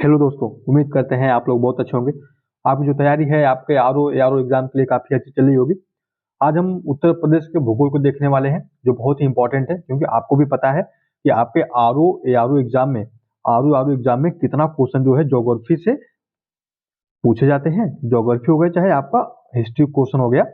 Hello दोस्तों, उम्मीद करते हैं आप लोग बहुत अच्छे होंगे। आपकी जो तैयारी है आपके आरओ एग्जाम के लिए काफ़ी अच्छी चल रही होगी। आज हम उत्तर प्रदेश के भूगोल को देखने वाले हैं, जो बहुत ही इंपॉर्टेंट है, क्योंकि आपको भी पता है कि आपके आरओ एग्जाम में कितना क्वेश्चन जो है ज्योग्राफी से पूछे जाते हैं। ज्योग्राफी हो गया, चाहे आपका हिस्ट्री क्वेश्चन हो गया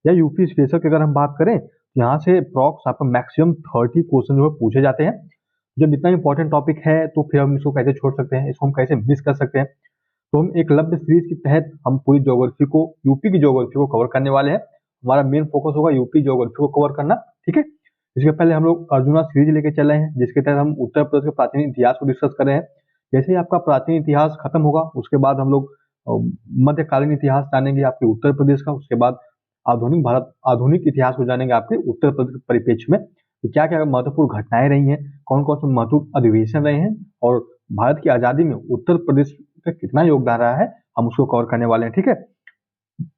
या यूपी स्पेशल की अगर हम बात करें, यहाँ से अप्रॉक्स आपका मैक्सिमम 30 क्वेश्चन जो है पूछे जाते हैं। जब इतना इंपॉर्टेंट टॉपिक है तो फिर हम इसको कैसे छोड़ सकते हैं, इसको हम कैसे मिस कर सकते हैं। तो हम एकलव्य सीरीज के तहत हम पूरी ज्योग्राफी को, यूपी की ज्योग्राफी को कवर करने वाले हैं। हमारा मेन फोकस होगा यूपी ज्योग्राफी को कवर करना, ठीक है। इसके पहले हम लोग अर्जुना सीरीज लेके चल रहे हैं, जिसके तहत हम उत्तर प्रदेश के प्राचीन इतिहास को डिस्कस कर रहे हैं। जैसे ही आपका प्राचीन इतिहास खत्म होगा, उसके बाद हम लोग मध्यकालीन इतिहास जानेंगे आपके उत्तर प्रदेश का। उसके बाद आधुनिक इतिहास को जानेंगे आपके उत्तर प्रदेश के परिप्रेक्ष्य में कि क्या क्या महत्वपूर्ण घटनाएं रही हैं, कौन कौन से महत्वपूर्ण अधिवेशन रहे हैं, और भारत की आजादी में उत्तर प्रदेश का कितना योगदान रहा है, हम उसको कवर करने वाले हैं, ठीक है।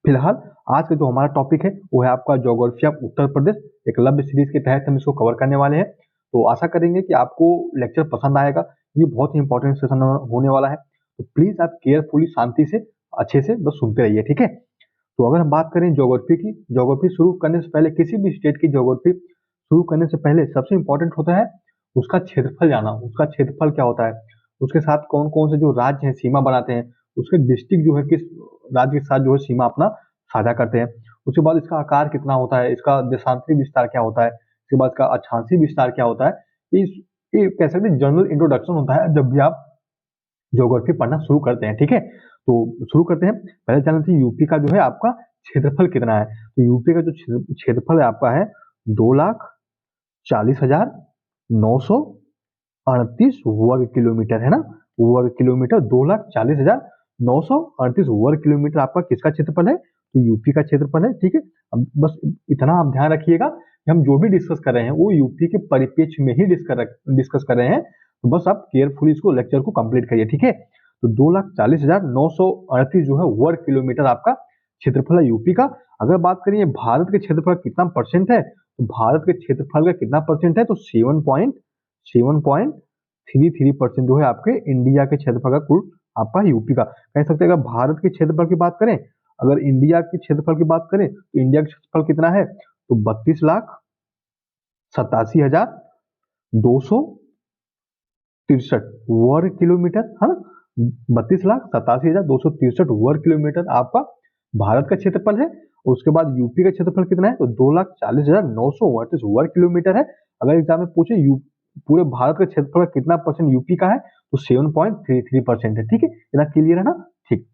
फिलहाल आज का जो हमारा टॉपिक है वो है आपका geography of Uttar Pradesh. Eklavya series के तहत हम इसको कवर करने वाले हैं। तो आशा करेंगे कि आपको लेक्चर पसंद आएगा। ये बहुत ही इंपॉर्टेंट सेशन होने वाला है, तो प्लीज आप केयरफुली, शांति से, अच्छे से बस सुनते रहिए, ठीक है। तो अगर हम बात करें ज्योग्राफी की, ज्योग्राफी शुरू करने से पहले, किसी भी स्टेट की ज्योग्राफी शुरू करने से पहले सबसे इंपॉर्टेंट होता है उसका क्षेत्रफल जाना। उसका क्षेत्रफल क्या होता है, उसके साथ कौन कौन से जो राज्य हैं सीमा बनाते हैं, उसके डिस्ट्रिक्ट जो है किस राज्य के साथ जो है सीमा अपना साझा करते हैं। उसके बाद इसका आकार कितना होता है, इसका देशांतरी विस्तार क्या होता है, इसके बाद इसका अक्षांशीय विस्तार क्या होता है। ये कह सकते हैं जनरल इंट्रोडक्शन होता है जब भी आप ज्योग्राफी पढ़ना शुरू करते हैं, ठीक है। तो शुरू करते हैं। पहले जानना चाहिए यूपी का जो है आपका क्षेत्रफल कितना है। तो यूपी का जो क्षेत्रफल है आपका है 2,40,938 वर्ग किलोमीटर, है ना। वर्ग किलोमीटर 2,40,938 वर्ग किलोमीटर आपका किसका क्षेत्रफल है, तो यूपी का क्षेत्रफल है, ठीक है। अब बस इतना आप ध्यान रखिएगा कि हम जो भी डिस्कस कर रहे हैं वो यूपी के परिप्रेक्ष्य में ही डिस्कस कर रहे हैं। तो बस आप केयरफुली इसको लेक्चर को कंप्लीट करिए, ठीक है। तो 2,40,938 जो है वर्ग किलोमीटर आपका क्षेत्रफल है यूपी का। अगर बात करिए भारत के क्षेत्रफल कितना परसेंट है, तो भारत के क्षेत्रफल का कितना परसेंट है, तो 7.33% जो है आपके इंडिया के क्षेत्रफल का कुल आपका यूपी का। कह सकते हैं अगर भारत के क्षेत्रफल की बात करें, अगर इंडिया के क्षेत्रफल की बात करें तो इंडिया का क्षेत्रफल कितना है, तो 32,87,263 वर्ग किलोमीटर, है ना। 32,87,263 वर्ग किलोमीटर आपका भारत का क्षेत्रफल है। उसके बाद यूपी का क्षेत्रफल कितना है, तो 2,40,938 वर्ग किलोमीटर है। अगर एग्जाम में पूछे पूरे भारत का क्षेत्रफल कितना परसेंट यूपी का है, तो 7.33% है, ठीक है। इतना क्लियर है ना, ठीक।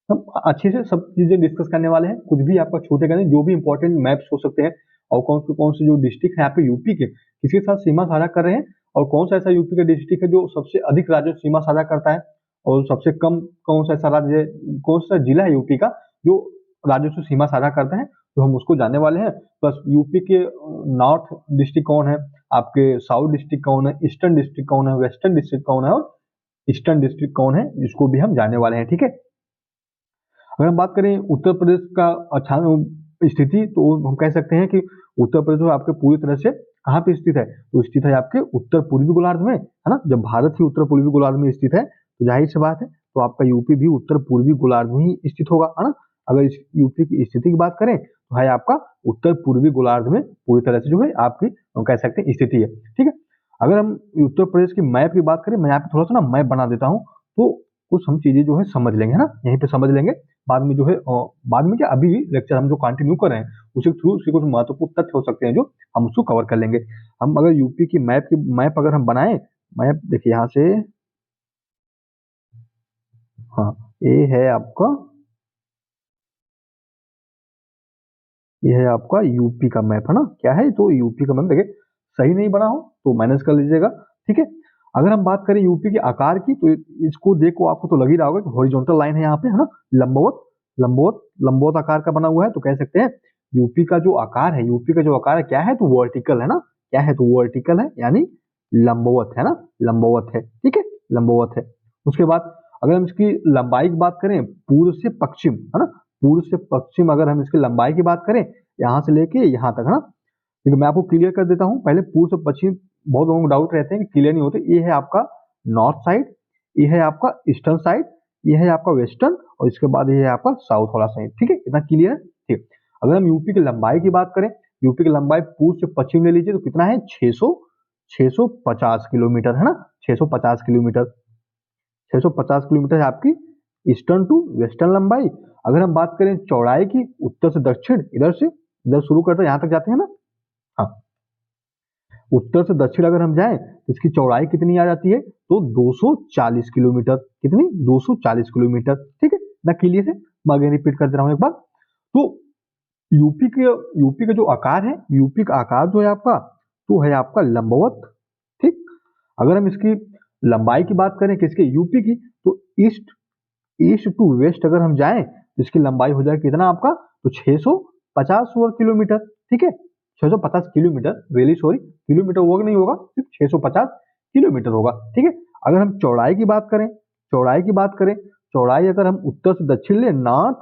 हम अच्छे से सब चीजें डिस्कस करने वाले हैं, कुछ भी आपका छूटेगा नहीं। जो भी इंपॉर्टेंट मैप्स हो सकते हैं, और कौन से जो डिस्ट्रिक्ट है यहाँ पे यूपी के किसके साथ सीमा साझा कर रहे हैं, और कौन सा ऐसा यूपी का डिस्ट्रिक्ट है जो सबसे अधिक राज्यों से सीमा साझा करता है, और सबसे कम कौन सा ऐसा राज्य, कौन सा जिला है यूपी का जो राज्यों से सीमा साझा करता है, तो हम उसको जानने वाले हैं। प्लस यूपी के नॉर्थ डिस्ट्रिक्ट कौन है, आपके साउथ डिस्ट्रिक्ट कौन है, ईस्टर्न डिस्ट्रिक्ट कौन है, वेस्टर्न डिस्ट्रिक्ट कौन है, और ईस्टर्न डिस्ट्रिक्ट कौन है, इसको भी हम जानने वाले हैं, ठीक है। अगर हम बात करें उत्तर प्रदेश का अच्छा स्थिति, तो हम कह सकते हैं कि उत्तर प्रदेश आपके पूरी तरह से कहाँ पे स्थित है, तो स्थित है आपके उत्तर पूर्वी गोलार्ध में, है ना। जब भारत ही उत्तर पूर्वी गोलार्ध में स्थित है, तो जाहिर सी बात है तो आपका यूपी भी उत्तर पूर्वी गोलार्ध में ही स्थित होगा, है ना। अगर इस यूपी की स्थिति की बात करें तो है आपका उत्तर पूर्वी गोलार्ध में पूरी तरह से जो है आपकी, हम कह सकते हैं, स्थिति है, ठीक है। अगर हम उत्तर प्रदेश की मैप की बात करें, मैं यहाँ पे थोड़ा सा ना मैप बना देता हूँ, तो कुछ हम चीजें जो है समझ लेंगे, है ना, यहीं पे समझ लेंगे। बाद में जो है बाद में क्या, अभी भी लेक्चर हम जो कंटिन्यू कर रहे हैं उसके थ्रू उसके कुछ महत्वपूर्ण तथ्य हो सकते हैं जो हम उसको कवर कर लेंगे। हम अगर यूपी की मैप अगर हम बनाए, मैप देखिए यहाँ से, हाँ, ये है आपका, ये है आपका यूपी का मैप, है ना। क्या है, तो यूपी का मैप देखिए, सही नहीं बना हो तो मैनेज कर लीजिएगा, ठीक है। अगर हम बात करें यूपी के आकार की, तो इसको देखो आपको तो लग ही रहा होगा कि हॉरिजॉन्टल लाइन है यहाँ पे, है ना, लंबवत लंबवत लंबवत आकार का बना हुआ है। तो कह सकते हैं यूपी का जो आकार है, यूपी का जो आकार है क्या है, तो वर्टिकल है ना। क्या है, तो वर्टिकल है, यानी लंबवत है ना, लंबवत है, ठीक है, लंबवत है। उसके बाद अगर हम इसकी लंबाई की बात करें, पूर्व से पश्चिम, है ना, पूर्व से पश्चिम अगर हम इसकी लंबाई की बात करें, यहाँ से लेके यहाँ तक, है ना। देखिए मैं आपको क्लियर कर देता हूँ, पहले पूर्व से पश्चिम बहुत लोगों को डाउट रहते हैं कि क्लियर नहीं होते। ये है आपका नॉर्थ साइड, ये है आपका ईस्टर्न साइड, ये है आपका वेस्टर्न, और इसके बाद ये है आपका साउथ वाला साइड। ठीक है, इतना क्लियर है। ठीक, अगर हम यूपी की लंबाई की बात करें, यूपी की लंबाई पूर्व से पश्चिम ले लीजिए तो कितना है, 650 किलोमीटर है ना, 650 किलोमीटर, 650 किलोमीटर है आपकी ईस्टर्न टू वेस्टर्न लंबाई। अगर हम बात करें चौड़ाई की, उत्तर से दक्षिण, इधर शुरू करते हैं, यहाँ तक जाते हैं ना, हाँ, उत्तर से दक्षिण अगर हम जाएं तो इसकी चौड़ाई कितनी आ जाती है, तो 240 किलोमीटर। कितनी, 240 किलोमीटर। ठीक है ना, क्लियर है। मैं अगेन रिपीट कर दे रहा हूँ एक बार। तो यूपी का जो आकार है, यूपी का आकार जो है आपका, तो है आपका लंबवत। ठीक, अगर हम इसकी लंबाई की बात करें किसके, यूपी की, तो ईस्ट टू वेस्ट अगर हम जाएं तो इसकी लंबाई हो जाएगी कितना आपका, तो 650 वर्ग किलोमीटर। ठीक है, 650 किलोमीटर, रियली सॉरी, किलोमीटर वर्ग नहीं होगा, सिर्फ 650 किलोमीटर होगा। ठीक है, अगर हम चौड़ाई की बात करें, चौड़ाई अगर हम उत्तर से दक्षिण ले, नॉर्थ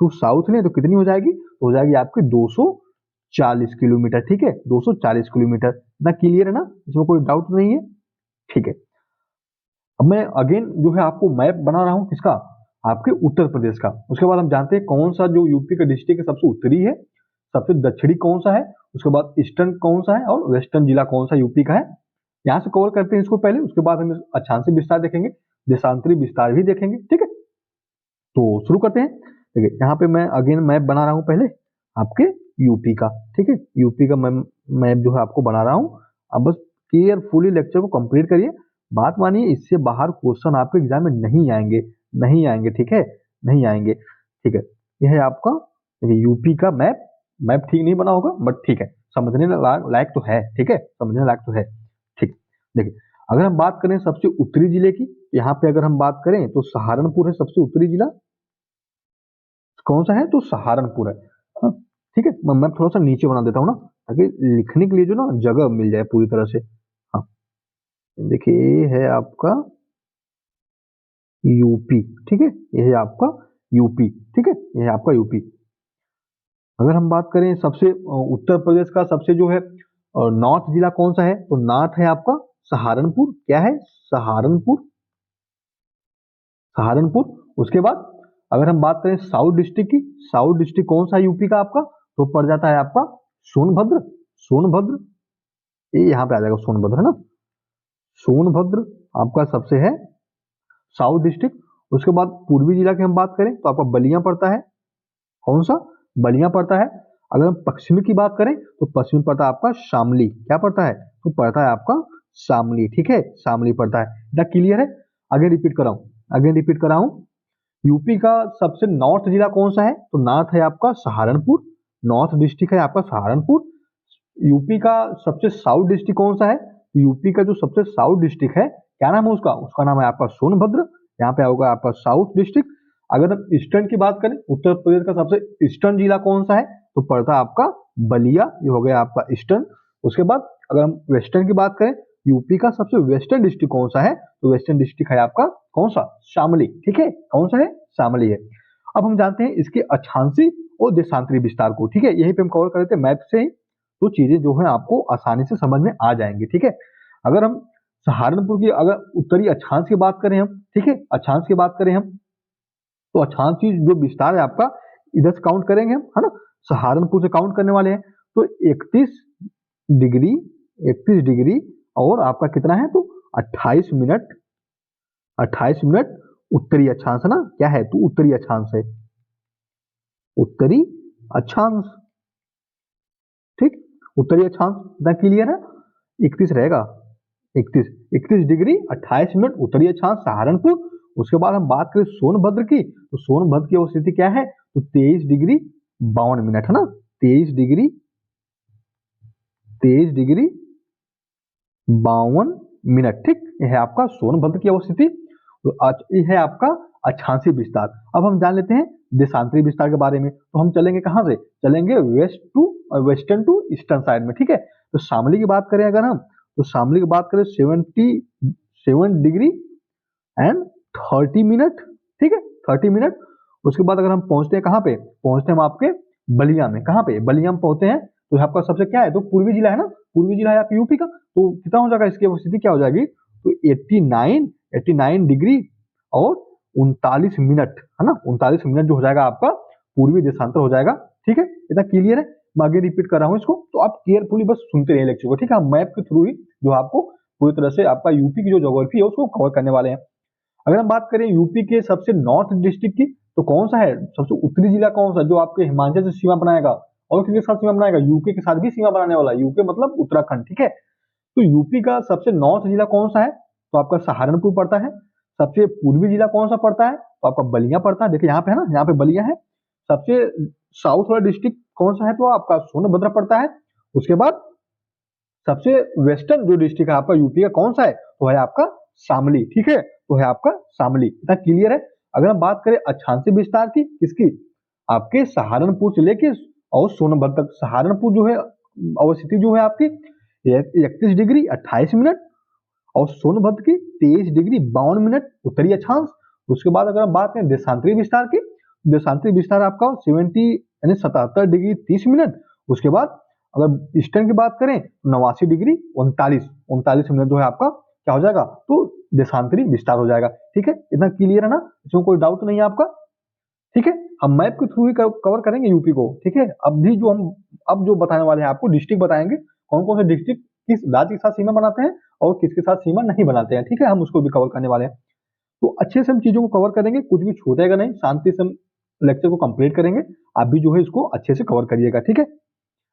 टू साउथ लें, तो कितनी हो जाएगी, हो जाएगी आपकी 240 किलोमीटर। ठीक है, 240 किलोमीटर। ना क्लियर है ना, इसमें कोई डाउट नहीं है। ठीक है, अब मैं अगेन जो है आपको मैप बना रहा हूँ किसका, आपके उत्तर प्रदेश का। उसके बाद हम जानते हैं कौन सा जो यूपी का डिस्ट्रिक्ट है सबसे उत्तरी है, सबसे दक्षिणी कौन सा है, उसके बाद ईस्टर्न कौन सा है, और वेस्टर्न जिला कौन सा यूपी का है। यहाँ से कवर करते हैं इसको पहले, उसके बाद हम अक्षांशीय विस्तार देखेंगे, देशांतरी विस्तार भी देखेंगे। ठीक है, तो शुरू करते हैं। देखिए यहाँ पे मैं अगेन मैप बना रहा हूँ पहले आपके यूपी का। ठीक है, यूपी का मैप जो है आपको बना रहा हूँ। अब बस केयरफुली लेक्चर को कंप्लीट करिए, बात मानिए, इससे बाहर क्वेश्चन आपके एग्जाम में नहीं आएंगे। ठीक है, नहीं आएंगे। ठीक है, यह है आपका यूपी का मैप ठीक नहीं बना होगा, बट ठीक है, समझने लायक तो है। ठीक है, समझने लायक तो है। ठीक, देखिए अगर हम बात करें सबसे उत्तरी जिले की, यहाँ पे अगर हम बात करें तो सहारनपुर है सबसे उत्तरी जिला। कौन सा है, तो सहारनपुर है। हाँ, ठीक है, मैं थोड़ा सा नीचे बना देता हूँ ना, ताकि लिखने के लिए जो ना जगह मिल जाए पूरी तरह से। हाँ, देखिए ये है आपका यूपी। ठीक है, ये है आपका यूपी। ठीक है, ये है आपका यूपी। अगर हम बात करें सबसे उत्तर प्रदेश का सबसे जो है नॉर्थ जिला कौन सा है, तो नॉर्थ है आपका सहारनपुर। क्या है, सहारनपुर। उसके बाद अगर हम बात करें साउथ डिस्ट्रिक्ट की, साउथ डिस्ट्रिक्ट कौन सा यूपी का आपका, तो पड़ जाता है आपका सोनभद्र। ये यहाँ पे आ जाएगा सोनभद्र, है ना, सोनभद्र आपका सबसे है साउथ डिस्ट्रिक्ट। उसके बाद पूर्वी जिला की हम बात करें तो आपका बलिया पड़ता है। कौन सा, बलिया पड़ता है। अगर हम पश्चिमी की बात करें तो पश्चिमी पड़ता है आपका शामली। क्या पड़ता है, तो पड़ता है आपका शामली। ठीक है, शामली पड़ता है। इतना क्लियर है। अगेन रिपीट कर रहा हूं, यूपी का सबसे नॉर्थ जिला कौन सा है, तो नॉर्थ है आपका सहारनपुर, नॉर्थ डिस्ट्रिक्ट है आपका सहारनपुर। यूपी का सबसे साउथ डिस्ट्रिक्ट कौन सा है, यूपी का जो सबसे साउथ डिस्ट्रिक्ट है, क्या नाम है उसका नाम है आपका सोनभद्र। यहाँ पे होगा आपका साउथ डिस्ट्रिक्ट। अगर हम ईस्टर्न की बात करें, उत्तर प्रदेश का सबसे ईस्टर्न जिला कौन सा है, तो पड़ता है आपका बलिया। ये हो गया आपका ईस्टर्न। उसके बाद अगर हम वेस्टर्न की बात करें, यूपी का सबसे वेस्टर्न डिस्ट्रिक्ट कौन सा है, तो वेस्टर्न डिस्ट्रिक्ट है आपका कौन सा, शामली। ठीक है, कौन सा है, शामली है। अब हम जानते हैं इसके अक्षांशी और देशांतरी विस्तार को। ठीक है, यही पे हम कवर कर लेते हैं मैप से ही, तो चीजें जो है आपको आसानी से समझ में आ जाएंगी। ठीक है, अगर हम सहारनपुर की अगर उत्तरी अक्षांश की बात करें हम, ठीक है, अक्षांश की बात करें हम, तो अक्षांशी जो विस्तार है आपका, इधर से काउंट करेंगे हम, है ना, सहारनपुर से काउंट करने वाले हैं, तो 31 डिग्री और आपका कितना है, तो 28 मिनट उत्तरी अक्षांश है ना, क्या है, तो उत्तरी अक्षांश है, उत्तरी अक्षांश। ठीक, उत्तरी अक्षांश इतना क्लियर है। 31 रहेगा, 31 डिग्री 28 मिनट उत्तरी अक्षांश सहारनपुर। उसके बाद हम बात करें सोनभद्र की, तो सोनभद्र की अवस्थिति क्या है, तो 23 डिग्री 52 मिनट है ना, 23 डिग्री 52 मिनट। ठीक, यह है आपका सोनभद्र की अवस्थिति। तो यह है आपका अक्षांशीय विस्तार। अब हम जान लेते हैं देशांतरी विस्तार के बारे में। तो हम चलेंगे कहां से, चलेंगे वेस्टर्न टू ईस्टर्न साइड में। ठीक है, तो शामली की बात करें अगर हम, तो शामली की बात करें 77 डिग्री एंड 30 मिनट। ठीक है, 30 मिनट। उसके बाद अगर हम पहुंचते हैं कहां पे, पहुंचते हैं हम आपके बलिया में। कहां पे, बलिया में पहुंचते हैं, तो आपका सबसे क्या है, तो पूर्वी जिला है ना, पूर्वी जिला है आपका यूपी का, तो कितना हो जाएगा इसकी अवस्थिति, क्या हो जाएगी, तो 89 डिग्री और 39 मिनट, है ना, 39 मिनट जो हो जाएगा आपका पूर्वी देशांतर हो जाएगा। ठीक है, इतना क्लियर है। मैं आगे रिपीट कर रहा हूँ इसको, तो आप केयरफुली बस सुनते रहिए लेक्चर को। ठीक है, मैप के थ्रू ही जो आपको पूरी तरह से आपका यूपी की जो ज्योग्राफी है उसको कवर करने वाले हैं। अगर हम बात करें यूपी के सबसे नॉर्थ डिस्ट्रिक्ट की, तो कौन सा है सबसे उत्तरी जिला, कौन सा जो आपके हिमाचल से सीमा बनाएगा और किसके साथ सीमा बनाएगा, यूके के साथ भी सीमा बनाने वाला है। यूके मतलब उत्तराखंड। ठीक है, तो यूपी का सबसे नॉर्थ जिला कौन सा है, तो आपका सहारनपुर पड़ता है। सबसे पूर्वी जिला कौन सा पड़ता है, तो आपका बलिया पड़ता है। देखिए यहाँ पे है ना, यहाँ पे बलिया है। सबसे साउथ वाला डिस्ट्रिक्ट कौन सा है, तो आपका सोनभद्र पड़ता है। उसके बाद सबसे वेस्टर्न जो डिस्ट्रिक्ट है आपका यूपी का कौन सा है, तो है आपका शामली। ठीक है, तो है आपका शामली। इतना क्लियर है। अगर हम बात करें अक्षांशीय विस्तार की, किसकी, आपके सहारनपुर से लेके और सोनभद्र तक। सहारनपुर जो है अवस्थिति जो है आपकी 31 डिग्री 28 मिनट और सोनभद्र की 23 डिग्री 52 मिनट उत्तरी अक्षांश। उसके बाद अगर हम बात करें देशांतरी विस्तार की, देशांतरी विस्तार आपका 77 डिग्री 30 मिनट। उसके बाद अगर ईस्टर्न की बात करें 89 डिग्री 39 मिनट जो है आपका क्या हो जाएगा, तो देशांतरी विस्तार हो जाएगा। ठीक है, इतना क्लियर है ना, इसमें कोई डाउट नहीं है आपका। ठीक है, हम मैप के थ्रू ही कवर करेंगे यूपी को। ठीक है, अब जो बताने वाले हैं आपको डिस्ट्रिक्ट बताएंगे, कौन कौन से डिस्ट्रिक्ट किस राज्य के साथ सीमा बनाते हैं और किसके साथ सीमा नहीं बनाते हैं। ठीक है, हम उसको भी कवर करने वाले हैं। तो अच्छे से हम चीजों को कवर करेंगे, कुछ भी छूटेगा नहीं, शांति से हम लेक्चर को कंप्लीट करेंगे। आप भी जो है इसको अच्छे से कवर करिएगा। ठीक है,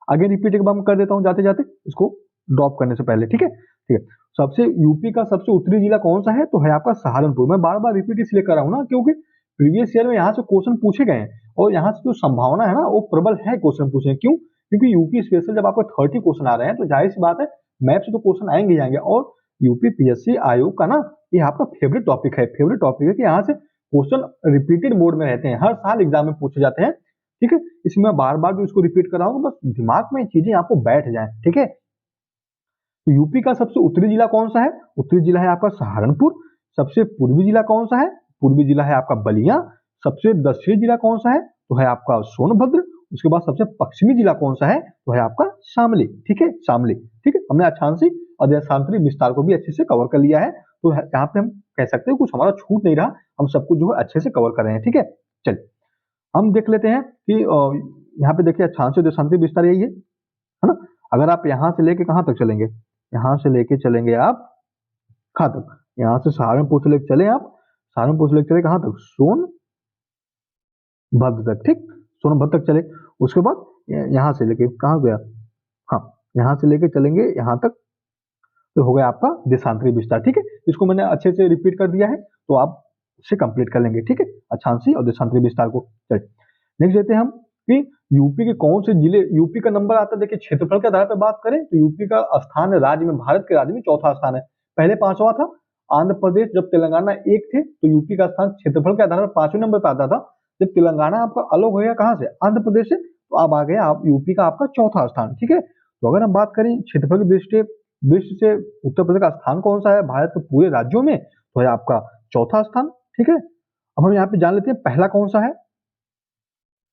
आगे रिपीट एक बार कर देता हूँ जाते जाते इसको ड्रॉप करने से पहले। ठीक है, ठीक है। सबसे यूपी का सबसे उत्तरी जिला कौन सा है, तो है आपका सहारनपुर। मैं बार बार रिपीट इसलिए कर रहा हूँ ना, क्योंकि प्रीवियस ईयर में यहाँ से क्वेश्चन पूछे गए हैं और यहाँ से जो संभावना है ना वो प्रबल है क्वेश्चन पूछने। क्यों, क्योंकि यूपी स्पेशल जब आपको 30 क्वेश्चन आ रहे हैं तो जाहिर सी बात है मैप से तो क्वेश्चन आएंगे ही आएंगे। और यूपी पीएससी आयोग का ना ये आपका फेवरेट टॉपिक है, फेवरेट टॉपिक है कि यहाँ से क्वेश्चन रिपीटेड मोड में रहते हैं, हर साल एग्जाम में पूछे जाते हैं। ठीक है, इसमें मैं बार बार जो इसको रिपीट कर रहा हूँ बस दिमाग में चीजें आपको बैठ जाएं। ठीक है, तो यूपी का सबसे उत्तरी जिला कौन सा है, उत्तरी जिला है आपका सहारनपुर। सबसे पूर्वी जिला कौन सा है, पूर्वी जिला है आपका बलिया। सबसे दक्षिणी जिला कौन सा है, तो है आपका सोनभद्र। उसके बाद सबसे पश्चिमी जिला कौन सा है, तो है आपका शामली। ठीक है, शामली। ठीक है, हमने अक्षांशीय और देशांतरी विस्तार को भी अच्छे से कवर कर लिया है। तो यहाँ पे हम कह सकते हैं कुछ हमारा छूट नहीं रहा, हम सब कुछ जो है अच्छे से कवर कर रहे हैं। ठीक है, चलिए हम देख लेते हैं कि यहाँ पे देखिए अक्षांशीय देशांतरी विस्तार यही है ना। अगर आप यहाँ से लेके कहाँ तक चलेंगे, यहाँ से लेके चलेंगे आप कहाँ तक, यहाँ से सहारनपुर से लेके चले आप, सहारनपुर से लेके चले कहाँ तक, सोनभद्र तक। ठीक, सोनभद्र तक चले। उसके बाद यहाँ से लेके कहाँ गया, हाँ यहाँ से लेके चलेंगे यहाँ तक, तो हो गया आपका देशांतरी विस्तार। ठीक है, इसको मैंने अच्छे से रिपीट कर दिया है तो आप इसे कंप्लीट कर लेंगे। ठीक है, अक्षांशीय और देशांतरी विस्तार को। चलिए नेक्स्ट देते हैं हम कि यूपी के कौन से जिले, यूपी का नंबर आता है देखिए क्षेत्रफल के आधार पर बात करें तो यूपी का स्थान राज्य में, भारत के राज्य में चौथा स्थान है। पहले पांचवा था आंध्र प्रदेश, जब तेलंगाना एक थे तो यूपी का स्थान क्षेत्रफल के आधार पर पांचवें नंबर पर आता था। जब तेलंगाना आपका अलग हो गया कहाँ से, आंध्र प्रदेश से, तो अब आ गया आप यूपी का आपका चौथा स्थान। ठीक है, तो अगर हम बात करें क्षेत्रफल की दृष्टि से उत्तर प्रदेश का स्थान कौन सा है भारत के पूरे राज्यों में, तो है आपका चौथा स्थान। ठीक है, अब हम यहाँ पे जान लेते हैं पहला कौन सा है,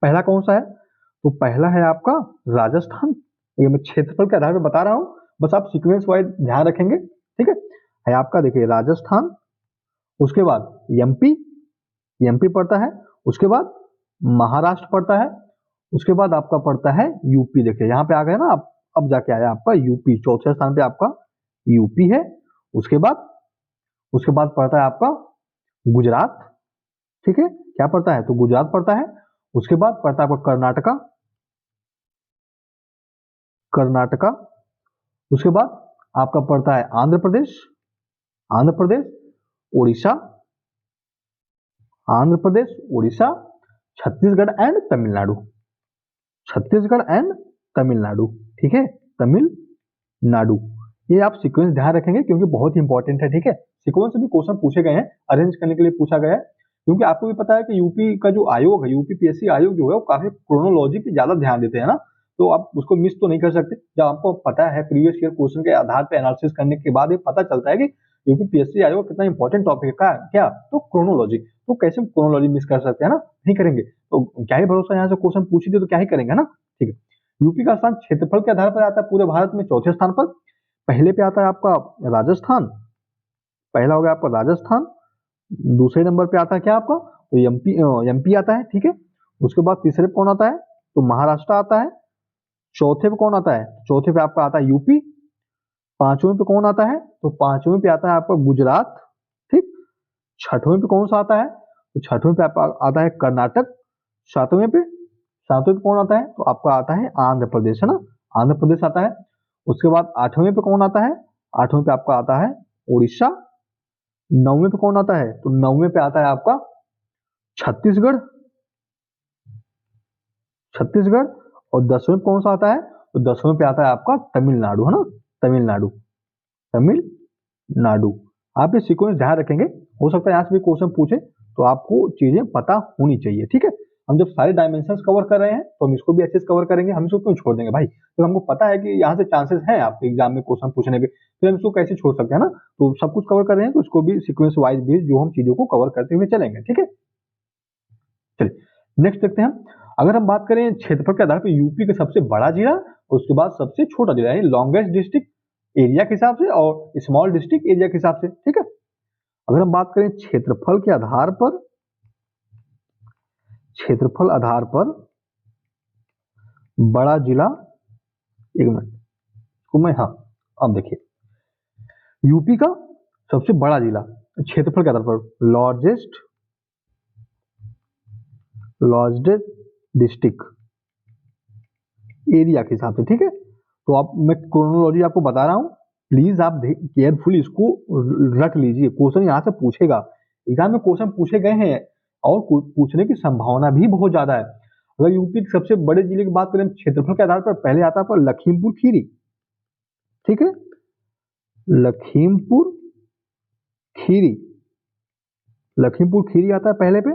पहला कौन सा है, तो पहला है आपका राजस्थान। ये मैं क्षेत्रफल के आधार पर बता रहा हूं, बस आप सीक्वेंस वाइज ध्यान रखेंगे। ठीक है आपका देखिए राजस्थान, उसके बाद एमपी पड़ता है, उसके बाद महाराष्ट्र पड़ता है, उसके बाद आपका पड़ता है यूपी। देखिए यहाँ पे आ गया ना, अब जाके आया आपका यूपी, चौथे स्थान पे आपका यूपी है। उसके बाद पड़ता है आपका गुजरात। ठीक है, क्या पड़ता है, तो गुजरात पड़ता है। उसके बाद पड़ता है आपका कर्नाटका। उसके बाद आपका पड़ता है आंध्र प्रदेश, उड़ीसा, छत्तीसगढ़ एंड तमिलनाडु। ठीक है, तमिलनाडु। ये आप सीक्वेंस ध्यान रखेंगे क्योंकि बहुत ही इंपॉर्टेंट है। ठीक है, सीक्वेंस से भी क्वेश्चन पूछे गए हैं, अरेंज करने के लिए पूछा गया है, क्योंकि आपको भी पता है कि यूपी का जो आयोग है, यूपी पीएससी आयोग जो है वो काफी क्रोनोलॉजी पे ज्यादा ध्यान देते हैं ना, तो आप उसको मिस तो नहीं कर सकते। जब आपको पता है प्रीवियस ईयर क्वेश्चन के आधार पर एनालिसिस करने के बाद ये पता चलता है कि यूपी पीएससी आयोग कितना इंपॉर्टेंट टॉपिक है क्या, तो क्रोनोलॉजी। तो कैसे क्रोनोलॉजी मिस कर सकते हैं ना, नहीं करेंगे तो क्या ही भरोसा, यहाँ से क्वेश्चन पूछ ही दे तो क्या ही करेंगे ना। ठीक है, यूपी का स्थान क्षेत्रफल के आधार पर आता है पूरे भारत में चौथे स्थान पर। पहले पे आता है आपका राजस्थान, पहला हो गया आपका राजस्थान, दूसरे नंबर पे आता है क्या आपका, तो एमपी आता है, ठीक है। उसके बाद तीसरे पे कौन आता है, तो महाराष्ट्र आता है। चौथे पे कौन आता है, चौथे पे आपका आता है यूपी। पांचवें पे कौन आता है, तो पांचवें पे आता है आपका गुजरात, ठीक। छठवें पे कौन सा आता है, तो छठवें पे आपका आता है कर्नाटक। सातवें पे सातवें पे कौन आता है, तो आपका आता है आंध्र प्रदेश, है ना, आंध्र प्रदेश आता है। उसके बाद आठवें पे कौन आता है, आठवें पे आपका आता है उड़ीसा। नौवें पे कौन आता है, तो नौवें पे आता है आपका छत्तीसगढ़, छत्तीसगढ़। और दसवें पे कौन सा आता है, तो दसवें पे आता है आपका तमिलनाडु, है ना, तमिलनाडु, तमिलनाडु। आप ये सीक्वेंस ध्यान रखेंगे, हो सकता है यहाँ से भी क्वेश्चन पूछे, तो आपको चीजें पता होनी चाहिए, ठीक है। हम जब सारे डायमेंशंस कवर कर रहे हैं तो हम इसको भी अच्छे से कवर करेंगे, हम इसको क्यों छोड़ देंगे भाई, तो हमको पता है कि यहाँ से चांसेस हैं आपके एग्जाम में क्वेश्चन पूछने के, फिर हम इसको कैसे छोड़ सकते हैं ना। तो सब कुछ कवर कर रहे हैं तो इसको भी सीक्वेंस वाइज भी जो हम चीजों को कवर करते हुए चलेंगे, ठीक है। चलिए नेक्स्ट देखते हैं। अगर हम बात करें क्षेत्रफल के आधार पर यूपी का सबसे बड़ा जिला, उसके बाद सबसे छोटा जिला, यानी लॉन्गेस्ट डिस्ट्रिक्ट एरिया के हिसाब से और स्मॉल डिस्ट्रिक्ट एरिया के हिसाब से, ठीक है। अगर हम बात करें क्षेत्रफल के आधार पर, क्षेत्रफल आधार पर बड़ा जिला, एक मिनट को मैं, हाँ अब देखिए, यूपी का सबसे बड़ा जिला क्षेत्रफल के आधार पर लार्जेस्ट डिस्ट्रिक्ट एरिया के हिसाब से, ठीक है। तो आप, मैं क्रोनोलॉजी आपको बता रहा हूं, प्लीज आप केयरफुली इसको रख लीजिए, क्वेश्चन यहाँ से पूछेगा, एग्जाम में क्वेश्चन पूछे गए हैं और पूछने की संभावना भी बहुत ज्यादा है। अगर यूपी के सबसे बड़े जिले की बात करें क्षेत्रफल के आधार पर, पहले आता है लखीमपुर खीरी, ठीक है, लखीमपुर खीरी, लखीमपुर खीरी आता है पहले पे।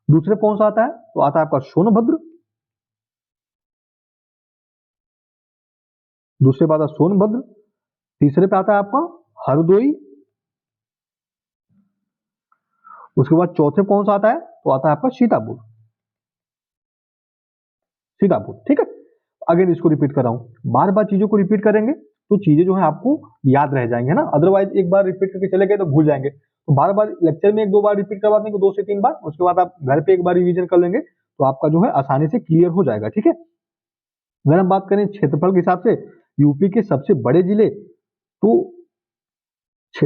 दूसरे कौन सा आता है, तो आता है आपका सोनभद्र, दूसरे पे आता है सोनभद्र। तीसरे पे आता है आपका हरदोई। उसके बाद चौथे कौन सा आता है, तो आता है आपका सीतापुर, सीतापुर, ठीक है। अगेन इसको रिपीट कर रहा हूं, बार बार चीजों को रिपीट करेंगे तो चीजें जो है आपको याद रह जाएंगे ना, अदरवाइज एक बार रिपीट करके चले गए तो भूल जाएंगे। तो बार बार लेक्चर में एक दो बार रिपीट करवा देंगे, 2 से 3 बार, उसके बाद आप घर पे एक बार रिवीजन कर लेंगे तो आपका जो है आसानी से क्लियर हो जाएगा, ठीक है। अगर हम बात करें क्षेत्रफल के हिसाब से यूपी के सबसे बड़े जिले, तो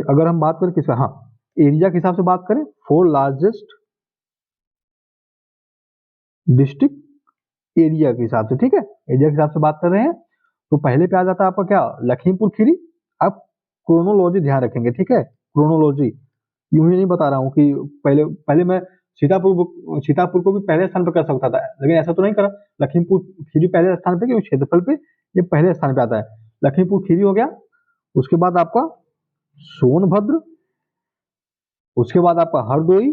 अगर हम बात करें किसका, हाँ एरिया के हिसाब से बात करें, 4 लार्जेस्ट डिस्ट्रिक्ट एरिया के हिसाब से, ठीक है, एरिया के हिसाब से बात कर रहे हैं। तो पहले पे आ जाता है आपका क्या, लखीमपुर खीरी। आप क्रोनोलॉजी ध्यान रखेंगे, ठीक है, क्रोनोलॉजी, यूं ही नहीं बता रहा हूं कि पहले पहले मैं सीतापुर को भी पहले स्थान पर कर सकता था, लेकिन ऐसा तो नहीं करा। लखीमपुर खीरी पहले स्थान पे, क्योंकि क्षेत्रफल पे ये पहले स्थान पे आता है। लखीमपुर खीरी हो गया, उसके बाद आपका सोनभद्र, उसके बाद आपका हरदोई,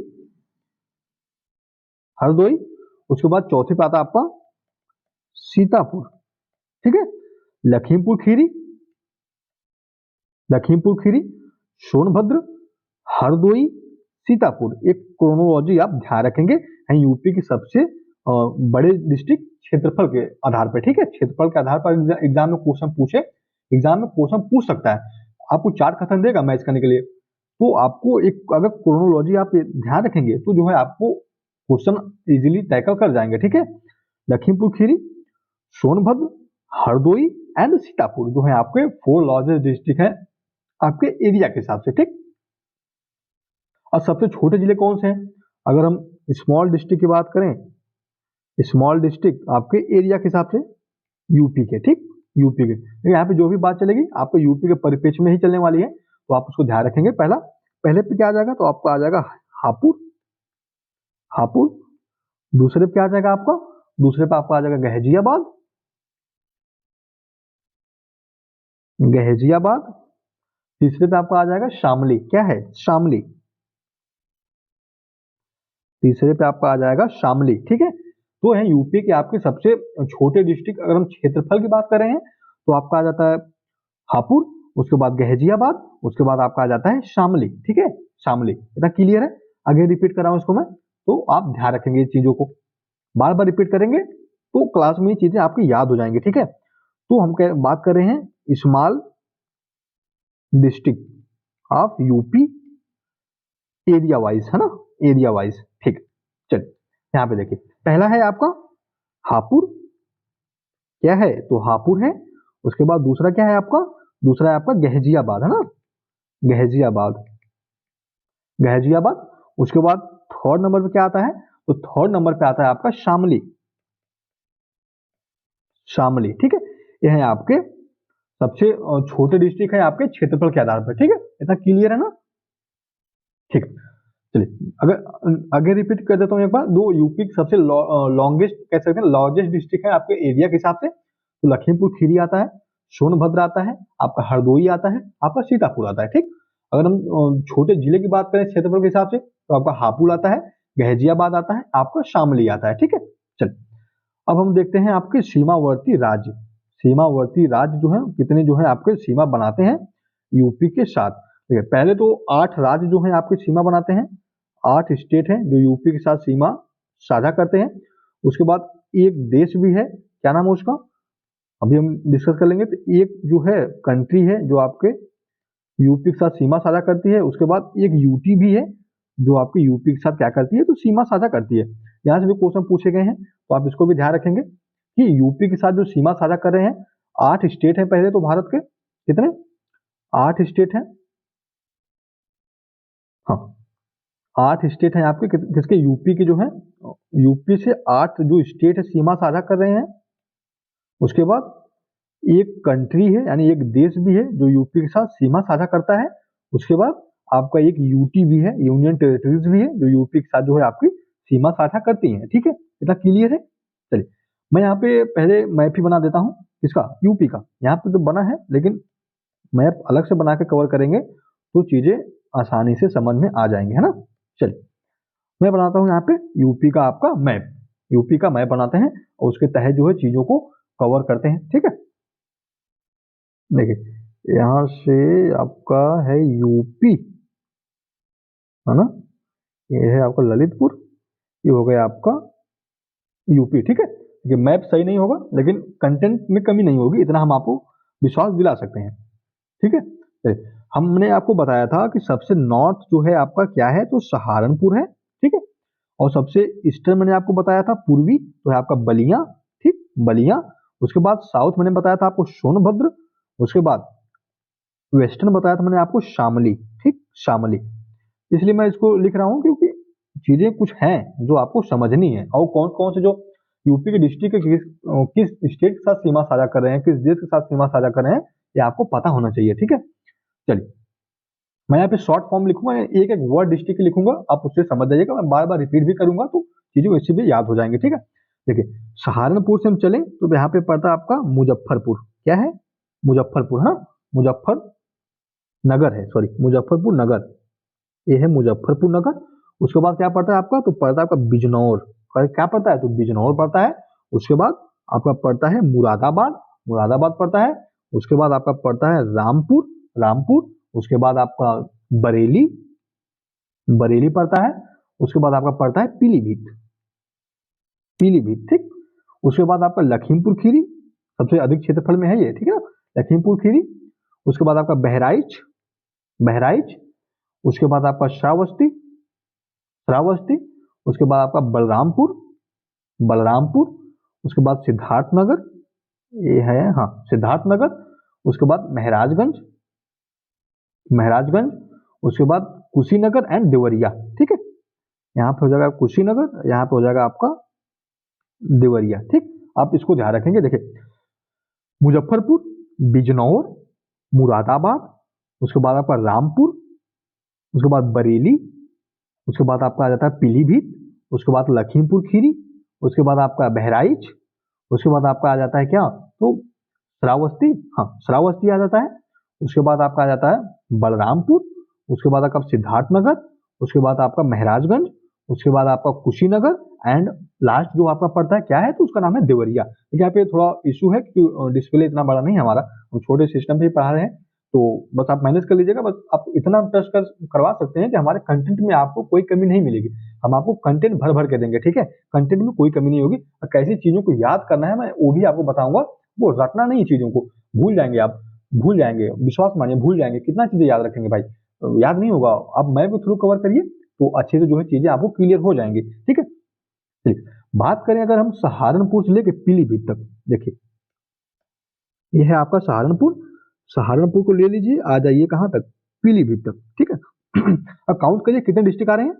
हरदोई, उसके बाद चौथे पे आता है आपका सीतापुर, ठीक है। लखीमपुर खीरी, लखीमपुर खीरी, सोनभद्र, हरदोई, सीतापुर, एक क्रोनोलॉजी आप ध्यान रखेंगे, यूपी की सबसे बड़े डिस्ट्रिक्ट क्षेत्रफल के आधार पर, ठीक है। क्षेत्रफल के आधार पर एग्जाम में क्वेश्चन पूछे, एग्जाम में क्वेश्चन पूछ सकता है, आपको 4 कथन देगा मैच करने के लिए, तो आपको एक अगर क्रोनोलॉजी आप ध्यान रखेंगे तो जो है आपको क्वेश्चन इजीली टैकल कर जाएंगे, ठीक है। लखीमपुर खीरी, सोनभद्र, हरदोई एंड सीतापुर जो है आपके 4 लार्जेस्ट डिस्ट्रिक्ट है आपके एरिया के हिसाब से, ठीक। और सबसे छोटे जिले कौन से हैं, अगर हम स्मॉल डिस्ट्रिक्ट की बात करें, स्मॉल डिस्ट्रिक्ट आपके एरिया के हिसाब से यूपी के, ठीक, यूपी के। यहाँ पे जो भी बात चलेगी आपको यूपी के परिप्रेक्ष्य में ही चलने वाली है, तो आप उसको ध्यान रखेंगे। पहले पे क्या आ जाएगा, तो आपको आ जाएगा हापुड़, हापुड़। दूसरे पे क्या आ जाएगा आपका, दूसरे पे आपका आ जाएगा गहजियाबाद, गहजियाबाद। तीसरे पे आपका आ जाएगा शामली, क्या है, शामली, तीसरे पे आपका आ जाएगा शामली, ठीक है। तो है यूपी के आपके सबसे छोटे डिस्ट्रिक्ट, अगर हम क्षेत्रफल की बात कर रहे हैं तो आपका आ जाता है हापुड़, उसके बाद गहजियाबाद, उसके बाद आपका आ जाता है शामली, ठीक है, शामली। इतना क्लियर है, आगे रिपीट कर रहा हूं इसको मैं, तो आप ध्यान रखेंगे इस चीजों को, बार बार रिपीट करेंगे तो क्लास में ये चीजें आपकी याद हो जाएंगी, ठीक है। तो हम बात कर रहे हैं small district of UP area wise, है ना, एरिया वाइज। ठीक, चलिए यहाँ पे देखिए, पहला है आपका हापुड़, क्या है तो हापुड़ है। उसके बाद दूसरा क्या है आपका, दूसरा है आपका गहजियाबाद, है ना, गहजियाबाद, गहजियाबाद। उसके बाद थर्ड नंबर पे क्या आता है, तो थर्ड नंबर पे आता है आपका शामली, शामली। ठीक है, ये है आपके सबसे छोटे डिस्ट्रिक्ट है आपके क्षेत्रफल के आधार पर। ठीक है, इतना क्लियर है ना। ठीक, चलिए अगर आगे रिपीट कर देता हूँ एक बार, दो यूपी के सबसे लॉन्गेस्ट कह सकते हैं, लार्जेस्ट डिस्ट्रिक्ट है आपके एरिया के हिसाब से, तो लखीमपुर खीरी आता है, सोनभद्र आता है, आपका हरदोई आता है, आपका सीतापुर आता है। ठीक, अगर हम छोटे जिले की बात करें क्षेत्रफल के हिसाब से, तो आपका हापुड़ आता है, गहजियाबाद आता है, आपका शामली आता है। ठीक है, चलिए अब हम देखते हैं आपके सीमावर्ती राज्य, सीमावर्ती राज्य जो है कितने जो है आपके सीमा बनाते हैं यूपी के साथ। ठीक है, पहले तो 8 राज्य जो है आपकी सीमा बनाते हैं, 8 स्टेट हैं जो यूपी के साथ सीमा साझा करते हैं। उसके बाद एक देश भी है, क्या नाम है उसका, अभी हम डिस्कस कर लेंगे। तो एक जो है कंट्री है जो आपके यूपी के साथ सीमा साझा करती है। उसके बाद एक यूटी भी है जो आपके यूपी के साथ क्या करती है, तो सीमा साझा करती है। यहाँ से भी क्वेश्चन पूछे गए हैं, तो आप इसको भी ध्यान रखेंगे कि यूपी के साथ जो सीमा साझा कर रहे हैं 8 स्टेट है पहले तो भारत के, कितने 8 स्टेट हैं, हाँ 8 स्टेट हैं आपके किसके, यूपी के जो है, यूपी से 8 जो स्टेट है सीमा साझा कर रहे हैं। उसके बाद एक कंट्री है यानी एक देश भी है जो यूपी के साथ सीमा साझा करता है। उसके बाद आपका एक यूटी भी है, यूनियन टेरिटरीज भी है जो यूपी के साथ जो है आपकी सीमा साझा करती हैं। ठीक है, इतना क्लियर है। चलिए मैं यहाँ पे पहले मैप ही बना देता हूँ, किसका, यूपी का। यहाँ पे तो बना है लेकिन मैप अलग से बना के कवर करेंगे तो चीजें आसानी से समझ में आ जाएंगे, है ना। चलिए मैं बनाता हूँ यहाँ पे यूपी का आपका मैप, यूपी का मैप बनाते हैं और उसके तहत जो है चीजों को कवर करते हैं। ठीक है, देखिए यहाँ से आपका है यूपी, है ना, ये है आपका ललितपुर, ये हो गया आपका यूपी। ठीक है, ये मैप सही नहीं होगा लेकिन कंटेंट में कमी नहीं होगी, इतना हम आपको विश्वास दिला सकते हैं। ठीक है, हमने आपको बताया था कि सबसे नॉर्थ जो है आपका क्या है, तो सहारनपुर है। ठीक है, और सबसे ईस्टर्न मैंने आपको बताया था पूर्वी, तो है आपका बलिया। ठीक, बलिया। उसके बाद साउथ मैंने बताया था आपको सोनभद्र। उसके बाद वेस्टर्न बताया था मैंने आपको शामली। ठीक, शामली। इसलिए मैं इसको लिख रहा हूँ क्योंकि चीजें कुछ हैं जो आपको समझनी है, और कौन कौन से जो यूपी के डिस्ट्रिक्ट के किस स्टेट के साथ सीमा साझा कर रहे हैं, किस देश के साथ सीमा साझा कर रहे हैं, ये आपको पता होना चाहिए। ठीक है, चलिए मैं यहाँ पे शॉर्ट फॉर्म लिखूंगा, एक एक वर्ड डिस्ट्रिक्ट लिखूंगा, आप उससे समझ जाइएगा। मैं बार बार रिपीट भी करूंगा तो चीजें वैसे भी याद हो जाएंगे। ठीक है, देखिए सहारनपुर से हम चले तो यहाँ पे पड़ता है आपका मुजफ्फरपुर, क्या है, मुजफ्फरपुर, है ना, मुजफ्फर नगर है, सॉरी मुजफ्फरपुर नगर, ये है मुजफ्फरपुर नगर। उसके बाद क्या पड़ता है आपका, तो पड़ता है आपका बिजनौर, क्या पड़ता है, तो बिजनौर पड़ता है। उसके बाद आपका पड़ता है मुरादाबाद, मुरादाबाद पड़ता है। उसके बाद आपका पड़ता है रामपुर, रामपुर। उसके बाद आपका बरेली, बरेली पड़ता है। उसके बाद आपका पड़ता है पीलीभीत, पीलीभीत। ठीक, उसके बाद आपका लखीमपुर खीरी, सबसे अधिक क्षेत्रफल में है ये। ठीक है ना, लखीमपुर खीरी। उसके बाद आपका बहराइच, बहराइच। उसके बाद आपका श्रावस्ती, श्रावस्ती। उसके बाद आपका बलरामपुर, बलरामपुर। उसके बाद सिद्धार्थनगर, ये है हाँ सिद्धार्थनगर। उसके बाद महराजगंज, महराजगंज। उसके बाद कुशीनगर एंड देवरिया। ठीक है, यहाँ पे हो जाएगा कुशीनगर, यहाँ पे हो जाएगा आपका देवरिया। ठीक, आप इसको ध्यान रखेंगे। देखिए मुजफ्फरपुर, बिजनौर, मुरादाबाद, उसके बाद आपका रामपुर, उसके बाद बरेली, उसके बाद आपका आ जाता है पीलीभीत, उसके बाद लखीमपुर खीरी, उसके बाद आपका बहराइच, उसके बाद आपका आ जाता है क्या, तो श्रावस्ती, हाँ श्रावस्ती आ जाता है। उसके बाद आपका आ जाता है बलरामपुर, उसके बाद आपका सिद्धार्थनगर, उसके बाद आपका महराजगंज, उसके बाद आपका कुशीनगर एंड लास्ट जो आपका पड़ता है क्या है, तो उसका नाम है देवरिया। यहाँ पे थोड़ा इशू है कि डिस्प्ले इतना बड़ा नहीं है हमारा, हम छोटे सिस्टम पे ही पढ़ा रहे हैं, तो बस आप मैनेज कर लीजिएगा। बस आप इतना टच करवा सकते हैं कि हमारे कंटेंट में आपको कोई कमी नहीं मिलेगी, हम आपको कंटेंट भर भर के देंगे। ठीक है, कंटेंट में कोई कमी नहीं होगी। और कैसी चीजों को याद करना है मैं वो भी आपको बताऊंगा, वो रटना नहीं, चीजों को भूल जाएंगे आप, भूल जाएंगे, विश्वास मानिए भूल जाएंगे। कितना चीजें याद रखेंगे भाई, याद नहीं होगा। आप मैप के थ्रू कवर करिए, तो अच्छे से जो है चीजें आपको क्लियर हो जाएंगी। ठीक है, चलिए बात करें अगर हम सहारनपुर से लेके पीलीभीत तक, देखिए ये है आपका सहारनपुर, सहारनपुर को ले लीजिए, आ जाइए कहाँ तक, पीलीभीत तक। ठीक है, अब काउंट करिए कितने डिस्ट्रिक्ट आ रहे हैं,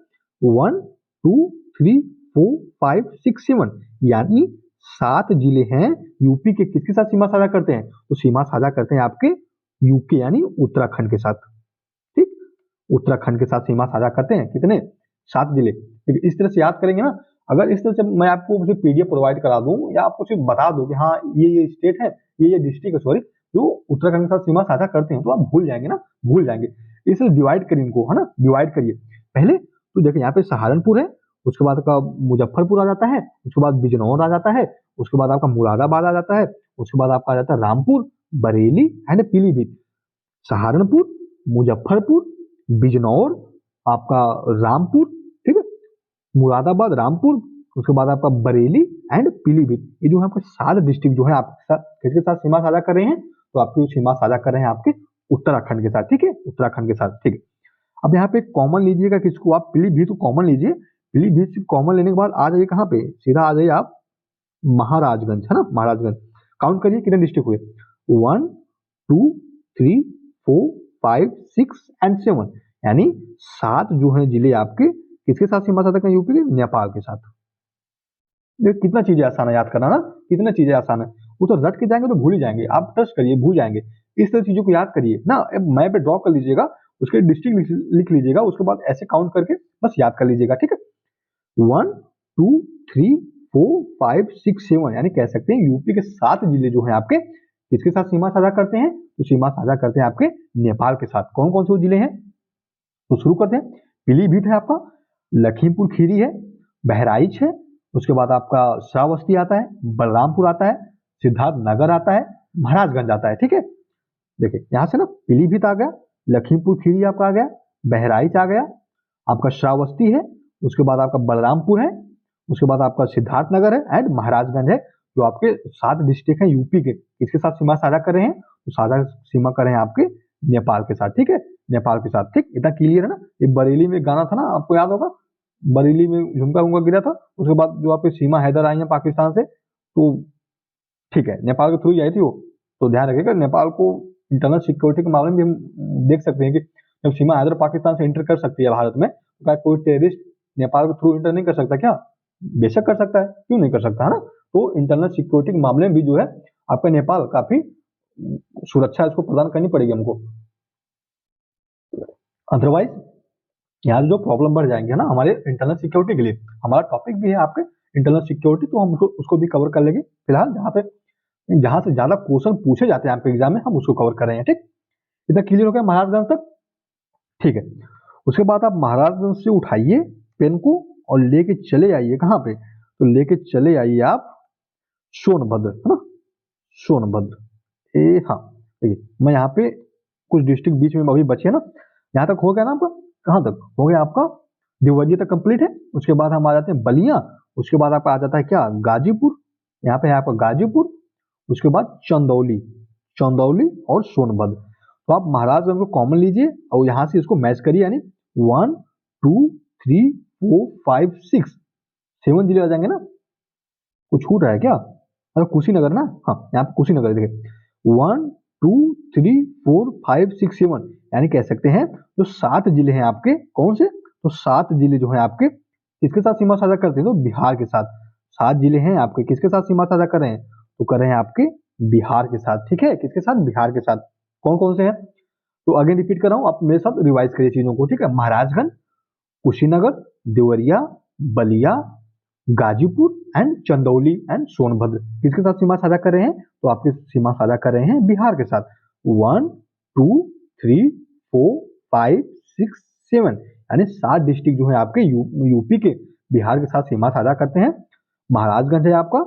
1 2 3 4 5 6 7, यानी 7 जिले हैं यूपी के। किसके साथ सीमा साझा करते हैं, तो सीमा साझा करते हैं आपके यूके यानी उत्तराखंड के साथ। ठीक, उत्तराखंड के साथ सीमा साझा करते हैं कितने, 7 जिले। इस तरह से याद करेंगे ना, अगर इस तरह से मैं आपको सिर्फ पीडीएफ प्रोवाइड करा दूं या आपको सिर्फ बता दूं कि हाँ ये स्टेट है, ये डिस्ट्रिक्ट है, सॉरी, जो उत्तराखंड के साथ सीमा साझा करते हैं, तो आप भूल जाएंगे ना, भूल जाएंगे। इसलिए डिवाइड करिए इनको, है ना, डिवाइड करिए। पहले तो देखिए यहाँ पे सहारनपुर है, उसके बाद आपका मुजफ्फरपुर आ जाता है, उसके बाद बिजनौर आ जाता है, उसके बाद आपका मुरादाबाद आ जाता है, उसके बाद आपका आ जाता है रामपुर, बरेली एंड पीलीभीत। सहारनपुर, मुजफ्फरपुर, बिजनौर, आपका रामपुर, ठीक है, मुरादाबाद, रामपुर, उसके बाद आपका बरेली एंड पीलीभीत। ये जो है आपके 7 डिस्ट्रिक्ट जो है आपके साथ किसके साथ सीमा साझा कर रहे हैं, तो आपकी सीमा साझा कर रहे हैं आपके उत्तराखंड के साथ। ठीक है, उत्तराखंड के साथ। ठीक है, अब यहाँ पे कॉमन लीजिएगा किसको, आप पीलीभीत को कॉमन लीजिए। पीलीभीत से कॉमन लेने के बाद आ जाइए कहाँ पे, सीधा आ जाइए आप महाराजगंज, है ना, महाराजगंज। काउंट करिए कितने डिस्ट्रिक्ट हुए, 1 2 3 4 5 6 एंड 7, यानी 7 जो है जिले आपके किसके साथ सीमा साझा करें, यूपी के, नेपाल के साथ। देखिए कितना चीजें आसान है याद करना ना, कितना चीजें आसान है। वो तो रट के जाएंगे तो भूल ही जाएंगे, आप ट्रस्ट करिए भूल जाएंगे। इस तरह चीजों को याद करिए ना, मैप पे ड्रॉ कर लीजिएगा, उसके डिस्ट्रिक्ट लिख लीजिएगा, उसके बाद ऐसे काउंट करके बस याद कर लीजिएगा। ठीक है, 1 2 3 4 5 6 7, यानी कह सकते हैं यूपी के 7 जिले जो है आपके किसके साथ सीमा साझा करते हैं, तो सीमा साझा करते हैं आपके नेपाल के साथ। कौन कौन से जिले हैं, तो शुरू करते हैं। पीलीभीत है आपका, लखीमपुर खीरी है, बहराइच है, उसके बाद आपका श्रावस्ती आता है, बलरामपुर आता है, सिद्धार्थ नगर आता है, महाराजगंज आता है। ठीक है, देखिए यहाँ से ना पीलीभीत आ गया, लखीमपुर खीरी आपका आ गया, बहराइच आ गया, आपका श्रावस्ती है, उसके बाद आपका बलरामपुर है, उसके बाद आपका सिद्धार्थ नगर है एंड महाराजगंज है। जो आपके 7 डिस्ट्रिक्ट हैं यूपी के, किसके साथ सीमा साझा कर रहे हैं, तो साझा सीमा कर रहे हैं आपके नेपाल के साथ। ठीक है, नेपाल के साथ। ठीक, इतना क्लियर है ना। ये बरेली में गाना था ना, आपको याद होगा, बरेली में झुमका उमका गिरा था, उसके बाद जो आपकी सीमा हैदर आई है पाकिस्तान से, तो ठीक है नेपाल के थ्रू ही आई थी वो। तो ध्यान रखिएगा, नेपाल को इंटरनल सिक्योरिटी के मामले में भी हम देख सकते हैं कि जब सीमा हैदर पाकिस्तान से इंटर कर सकती है भारत में, तो क्या कोई टेररिस्ट नेपाल के थ्रू इंटर नहीं कर सकता क्या, बेशक कर सकता है, क्यों नहीं कर सकता, है ना। तो इंटरनल सिक्योरिटी के मामले में भी जो है आपका नेपाल काफी सुरक्षा इसको प्रदान करनी पड़ेगी हमको, अदरवाइज यहाँ जो प्रॉब्लम बढ़ जाएंगे ना हमारे इंटरनल सिक्योरिटी के लिए। हमारा टॉपिक भी है आपके इंटरनल सिक्योरिटी, तो हम उसको भी कवर कर लेंगे। फिलहाल जहां से ज्यादा क्वेश्चन पूछे जाते हैं आपके एग्जाम में, हम उसको कवर कर रहे हैं। ठीक, इतना क्लियर हो गया महाराजगंज तक। ठीक है, उसके बाद आप महाराजगंज से उठाइए पेन को और लेके चले आइए कहाँ पे, तो लेके चले आइए आप सोनभद्र, है ना, सोनभद्र। हाँ, देखिए मैं यहाँ पे कुछ डिस्ट्रिक्ट बीच में अभी बचे ना, यहाँ तक हो गया ना आपका, कहाँ तक हो गया आपका, देवरिया तक कंप्लीट है। उसके बाद हम आ जाते हैं बलिया, उसके बाद आपका आ जाता है क्या, गाजीपुर, यहाँ पे है आपका गाजीपुर, उसके बाद चंदौली, चंदौली और सोनभद्र। तो आप महाराजगंज को कॉमन लीजिए और यहाँ से इसको मैच करिए, यानी 1 2 3 4 5 6 7 जिले आ जाएंगे ना। कुछ छूट रहा है क्या, अरे कुशीनगर ना, हाँ यहाँ पे कुशीनगर देखिए 1 2 3 4 5 6 7, यानी कह सकते हैं जो 7 जिले हैं आपके, कौन से, तो 7 जिले जो हैं आपके किसके साथ सीमा साझा करते हैं, तो बिहार के साथ। 7 जिले हैं आपके किसके साथ सीमा साझा कर रहे हैं, तो कर रहे हैं आपके बिहार के साथ। ठीक है, किसके साथ, बिहार के साथ। कौन कौन से हैं, तो अगेन रिपीट कर रहा हूँ, आप मेरे साथ रिवाइज करिए चीजों को। ठीक है, महाराजगंज, कुशीनगर, देवरिया, बलिया, गाजीपुर एंड चंदौली एंड सोनभद्र किसके साथ सीमा साझा कर रहे हैं, तो आपके सीमा साझा कर रहे हैं बिहार के साथ। 1 2 3 4 5 6 7, यानी 7 डिस्ट्रिक्ट जो है आपके यूपी के बिहार के साथ सीमा साझा करते हैं। महाराजगंज है आपका,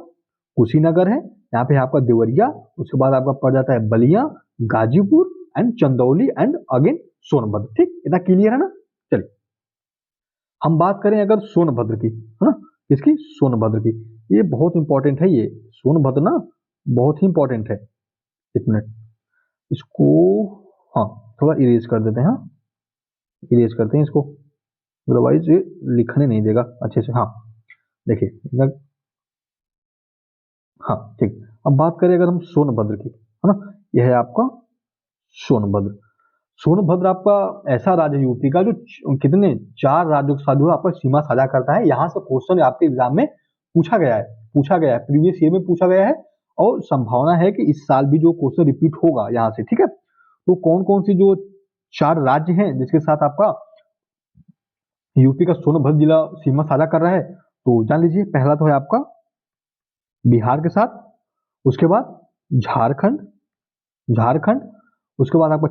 कुशीनगर है, यहाँ पे आपका देवरिया, उसके बाद आपका पड़ जाता है Ballia, Ghazipur and Chandauli and again Sonbhadra. ठीक, इतना क्लियर है ना। चलिए हम बात करें अगर सोनभद्र की, है ना, किसकी, सोनभद्र की। ये बहुत इंपॉर्टेंट है, ये सोनभद्र ना बहुत ही इंपॉर्टेंट है। एक मिनट इसको, हाँ थोड़ा इरेज कर देते हैं, हाँ इरेज करते हैं इसको। अदरवाइज ये लिखने नहीं देगा अच्छे से। हाँ देखिए, हाँ ठीक। अब बात करें अगर हम सोनभद्र की, है ना, यह है आपका सोनभद्र। सोनभद्र आपका ऐसा राज्य है यूपी का जो कितने 4 राज्यों के साथ जो है आपका सीमा साझा करता है। यहाँ से क्वेश्चन आपके एग्जाम में पूछा गया है, प्रीवियस ईयर में पूछा गया है, और संभावना है कि इस साल भी जो क्वेश्चन रिपीट होगा यहाँ से, ठीक है। तो कौन कौन सी जो 4 राज्य हैं जिसके साथ आपका यूपी का सोनभद्र जिला सीमा साझा कर रहा है, तो जान लीजिए। पहला तो है आपका बिहार के साथ, उसके बाद झारखंड, उसके बाद आपका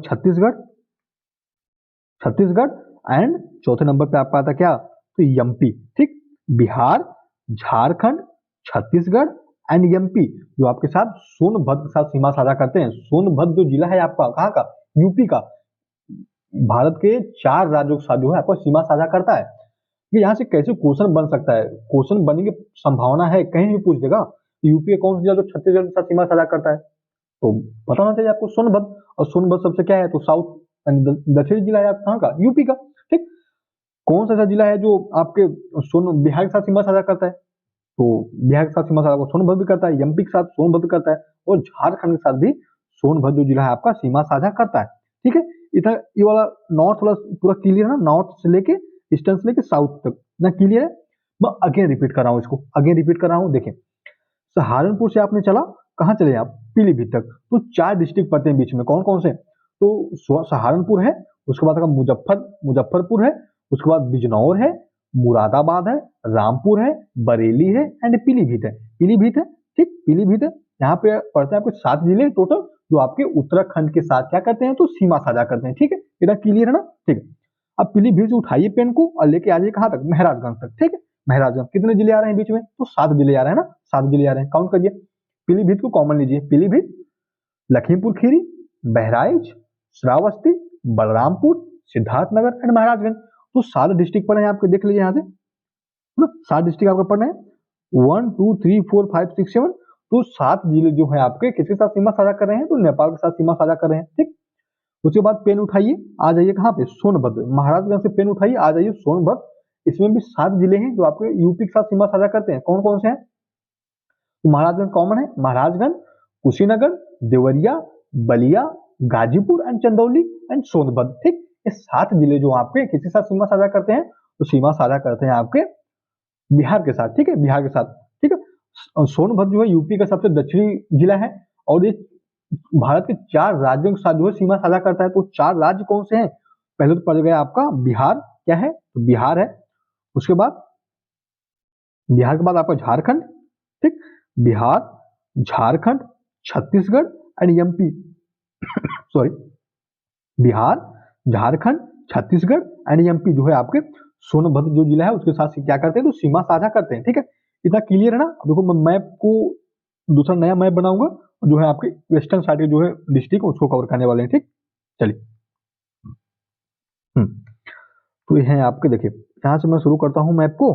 छत्तीसगढ़ एंड चौथे नंबर पे आपका आता क्या, तो एमपी, ठीक। बिहार, झारखंड, छत्तीसगढ़ एंड एमपी जो आपके साथ सोनभद्र के साथ सीमा साझा करते हैं। सोनभद्र जो जिला है आपका कहाँ का, यूपी का, भारत के 4 राज्यों के साथ जो है आपका सीमा साझा करता है। ये यहाँ से कैसे क्वेश्चन बन सकता है, क्वेश्चन बनने की संभावना है, कहीं भी पूछ देगा यूपी कौन सा जिला जो छत्तीसगढ़ के साथ सीमा साझा करता है, तो पता होना चाहिए आपको सोनभद्र। और सोनभद्र सबसे क्या है, तो साउथ दक्षिणी जिला है आप कहाँ का, यूपी का, ठीक। कौन सा ऐसा जिला है जो आपके बिहार के साथ सीमा साझा करता है, तो बिहार के साथ सीमा साझा सोनभद्र भी करता है, एमपी के साथ सोनभद्र करता है, और झारखंड के साथ भी सोनभद्र जो जिला है आपका सीमा साझा करता है, ठीक है। इधर ये वाला नॉर्थ वाला पूरा क्लियर है ना, नॉर्थ से लेके ईस्टर्न से लेके साउथ तक ना, क्लियर है। मैं अगेन रिपीट कर रहा हूँ, इसको अगेन रिपीट कर रहा हूँ। देखिए, सहारनपुर से आपने चला, कहाँ चले आप, पीलीभीत तक, तो 4 डिस्ट्रिक्ट पड़ते हैं बीच में, कौन कौन से, तो सहारनपुर है, उसके बाद मुजफ्फरपुर है, उसके बाद बिजनौर है, मुरादाबाद है, रामपुर है, बरेली है एंड पीलीभीत है, ठीक। पीलीभीत है, यहाँ पे पड़ते हैं आपके 7 जिले टोटल, जो आपके उत्तराखंड के साथ क्या करते हैं, तो सीमा साझा करते हैं, ठीक है। इधर क्लियर है ना, ठीक है। अब पीलीभीत से उठाइए पेन को और लेके आ जाइए कहाँ तक, महराजगंज तक, ठीक है। महराजगंज कितने जिले आ रहे हैं बीच में, तो 7 जिले आ रहे हैं ना, 7 जिले आ रहे हैं, काउंट करिए। पीलीभीत को कॉमन लीजिए, पीलीभीत, लखीमपुर खीरी, बहराइच, श्रावस्ती, बलरामपुर, सिद्धार्थनगर एंड महाराजगंज, तो 7 डिस्ट्रिक्ट पड़े हैं आपके, देख लीजिए यहाँ से, 7 डिस्ट्रिक्ट आपके पड़े हैं, 1 2 3 4 5 6 7, तो 7 जिले जो है आपके किसके साथ सीमा साझा कर रहे हैं, तो नेपाल के साथ सीमा साझा कर रहे हैं, ठीक। उसके बाद पेन उठाइए, आ जाइए कहाँ पे, सोनभद्र, महाराजगंज से पेन उठाइए, आ जाइए सोनभद्र। इसमें भी 7 जिले हैं जो आपके यूपी के साथ सीमा साझा करते हैं, कौन कौन से हैं, तो महाराजगंज कॉमन है, महाराजगंज, कुशीनगर, देवरिया, बलिया, गाजीपुर एंड चंदौली एंड सोनभद्र, ठीक। ये 7 जिले जो आपके किसके साथ सीमा साझा करते हैं, तो सीमा साझा करते हैं आपके बिहार के साथ, ठीक है, बिहार के साथ, ठीक है। सोनभद्र जो है यूपी का सबसे दक्षिणी जिला है, और ये भारत के 4 राज्यों के साथ जो है सीमा साझा करता है। तो 4 राज्य कौन से हैं, पहले तो पड़ गया आपका बिहार, क्या है, तो बिहार है, उसके बाद बिहार के बाद आपका झारखंड, ठीक। Bihar, Jharkhand, Chhattisgarh and MP, sorry, Bihar, Jharkhand, Chhattisgarh and MP जो है आपके सोनभद्र जो जिला है उसके साथ क्या करते हैं, तो सीमा साझा करते हैं, ठीक है। इतना क्लियर है ना। अब देखो मैं मैप को दूसरा नया मैप बनाऊंगा, जो है आपके वेस्टर्न साइड के जो है डिस्ट्रिक्ट उसको कवर करने वाले हैं, ठीक। चलिए, तो ये है आपके, देखिए यहाँ से मैं शुरू करता हूँ मैप को,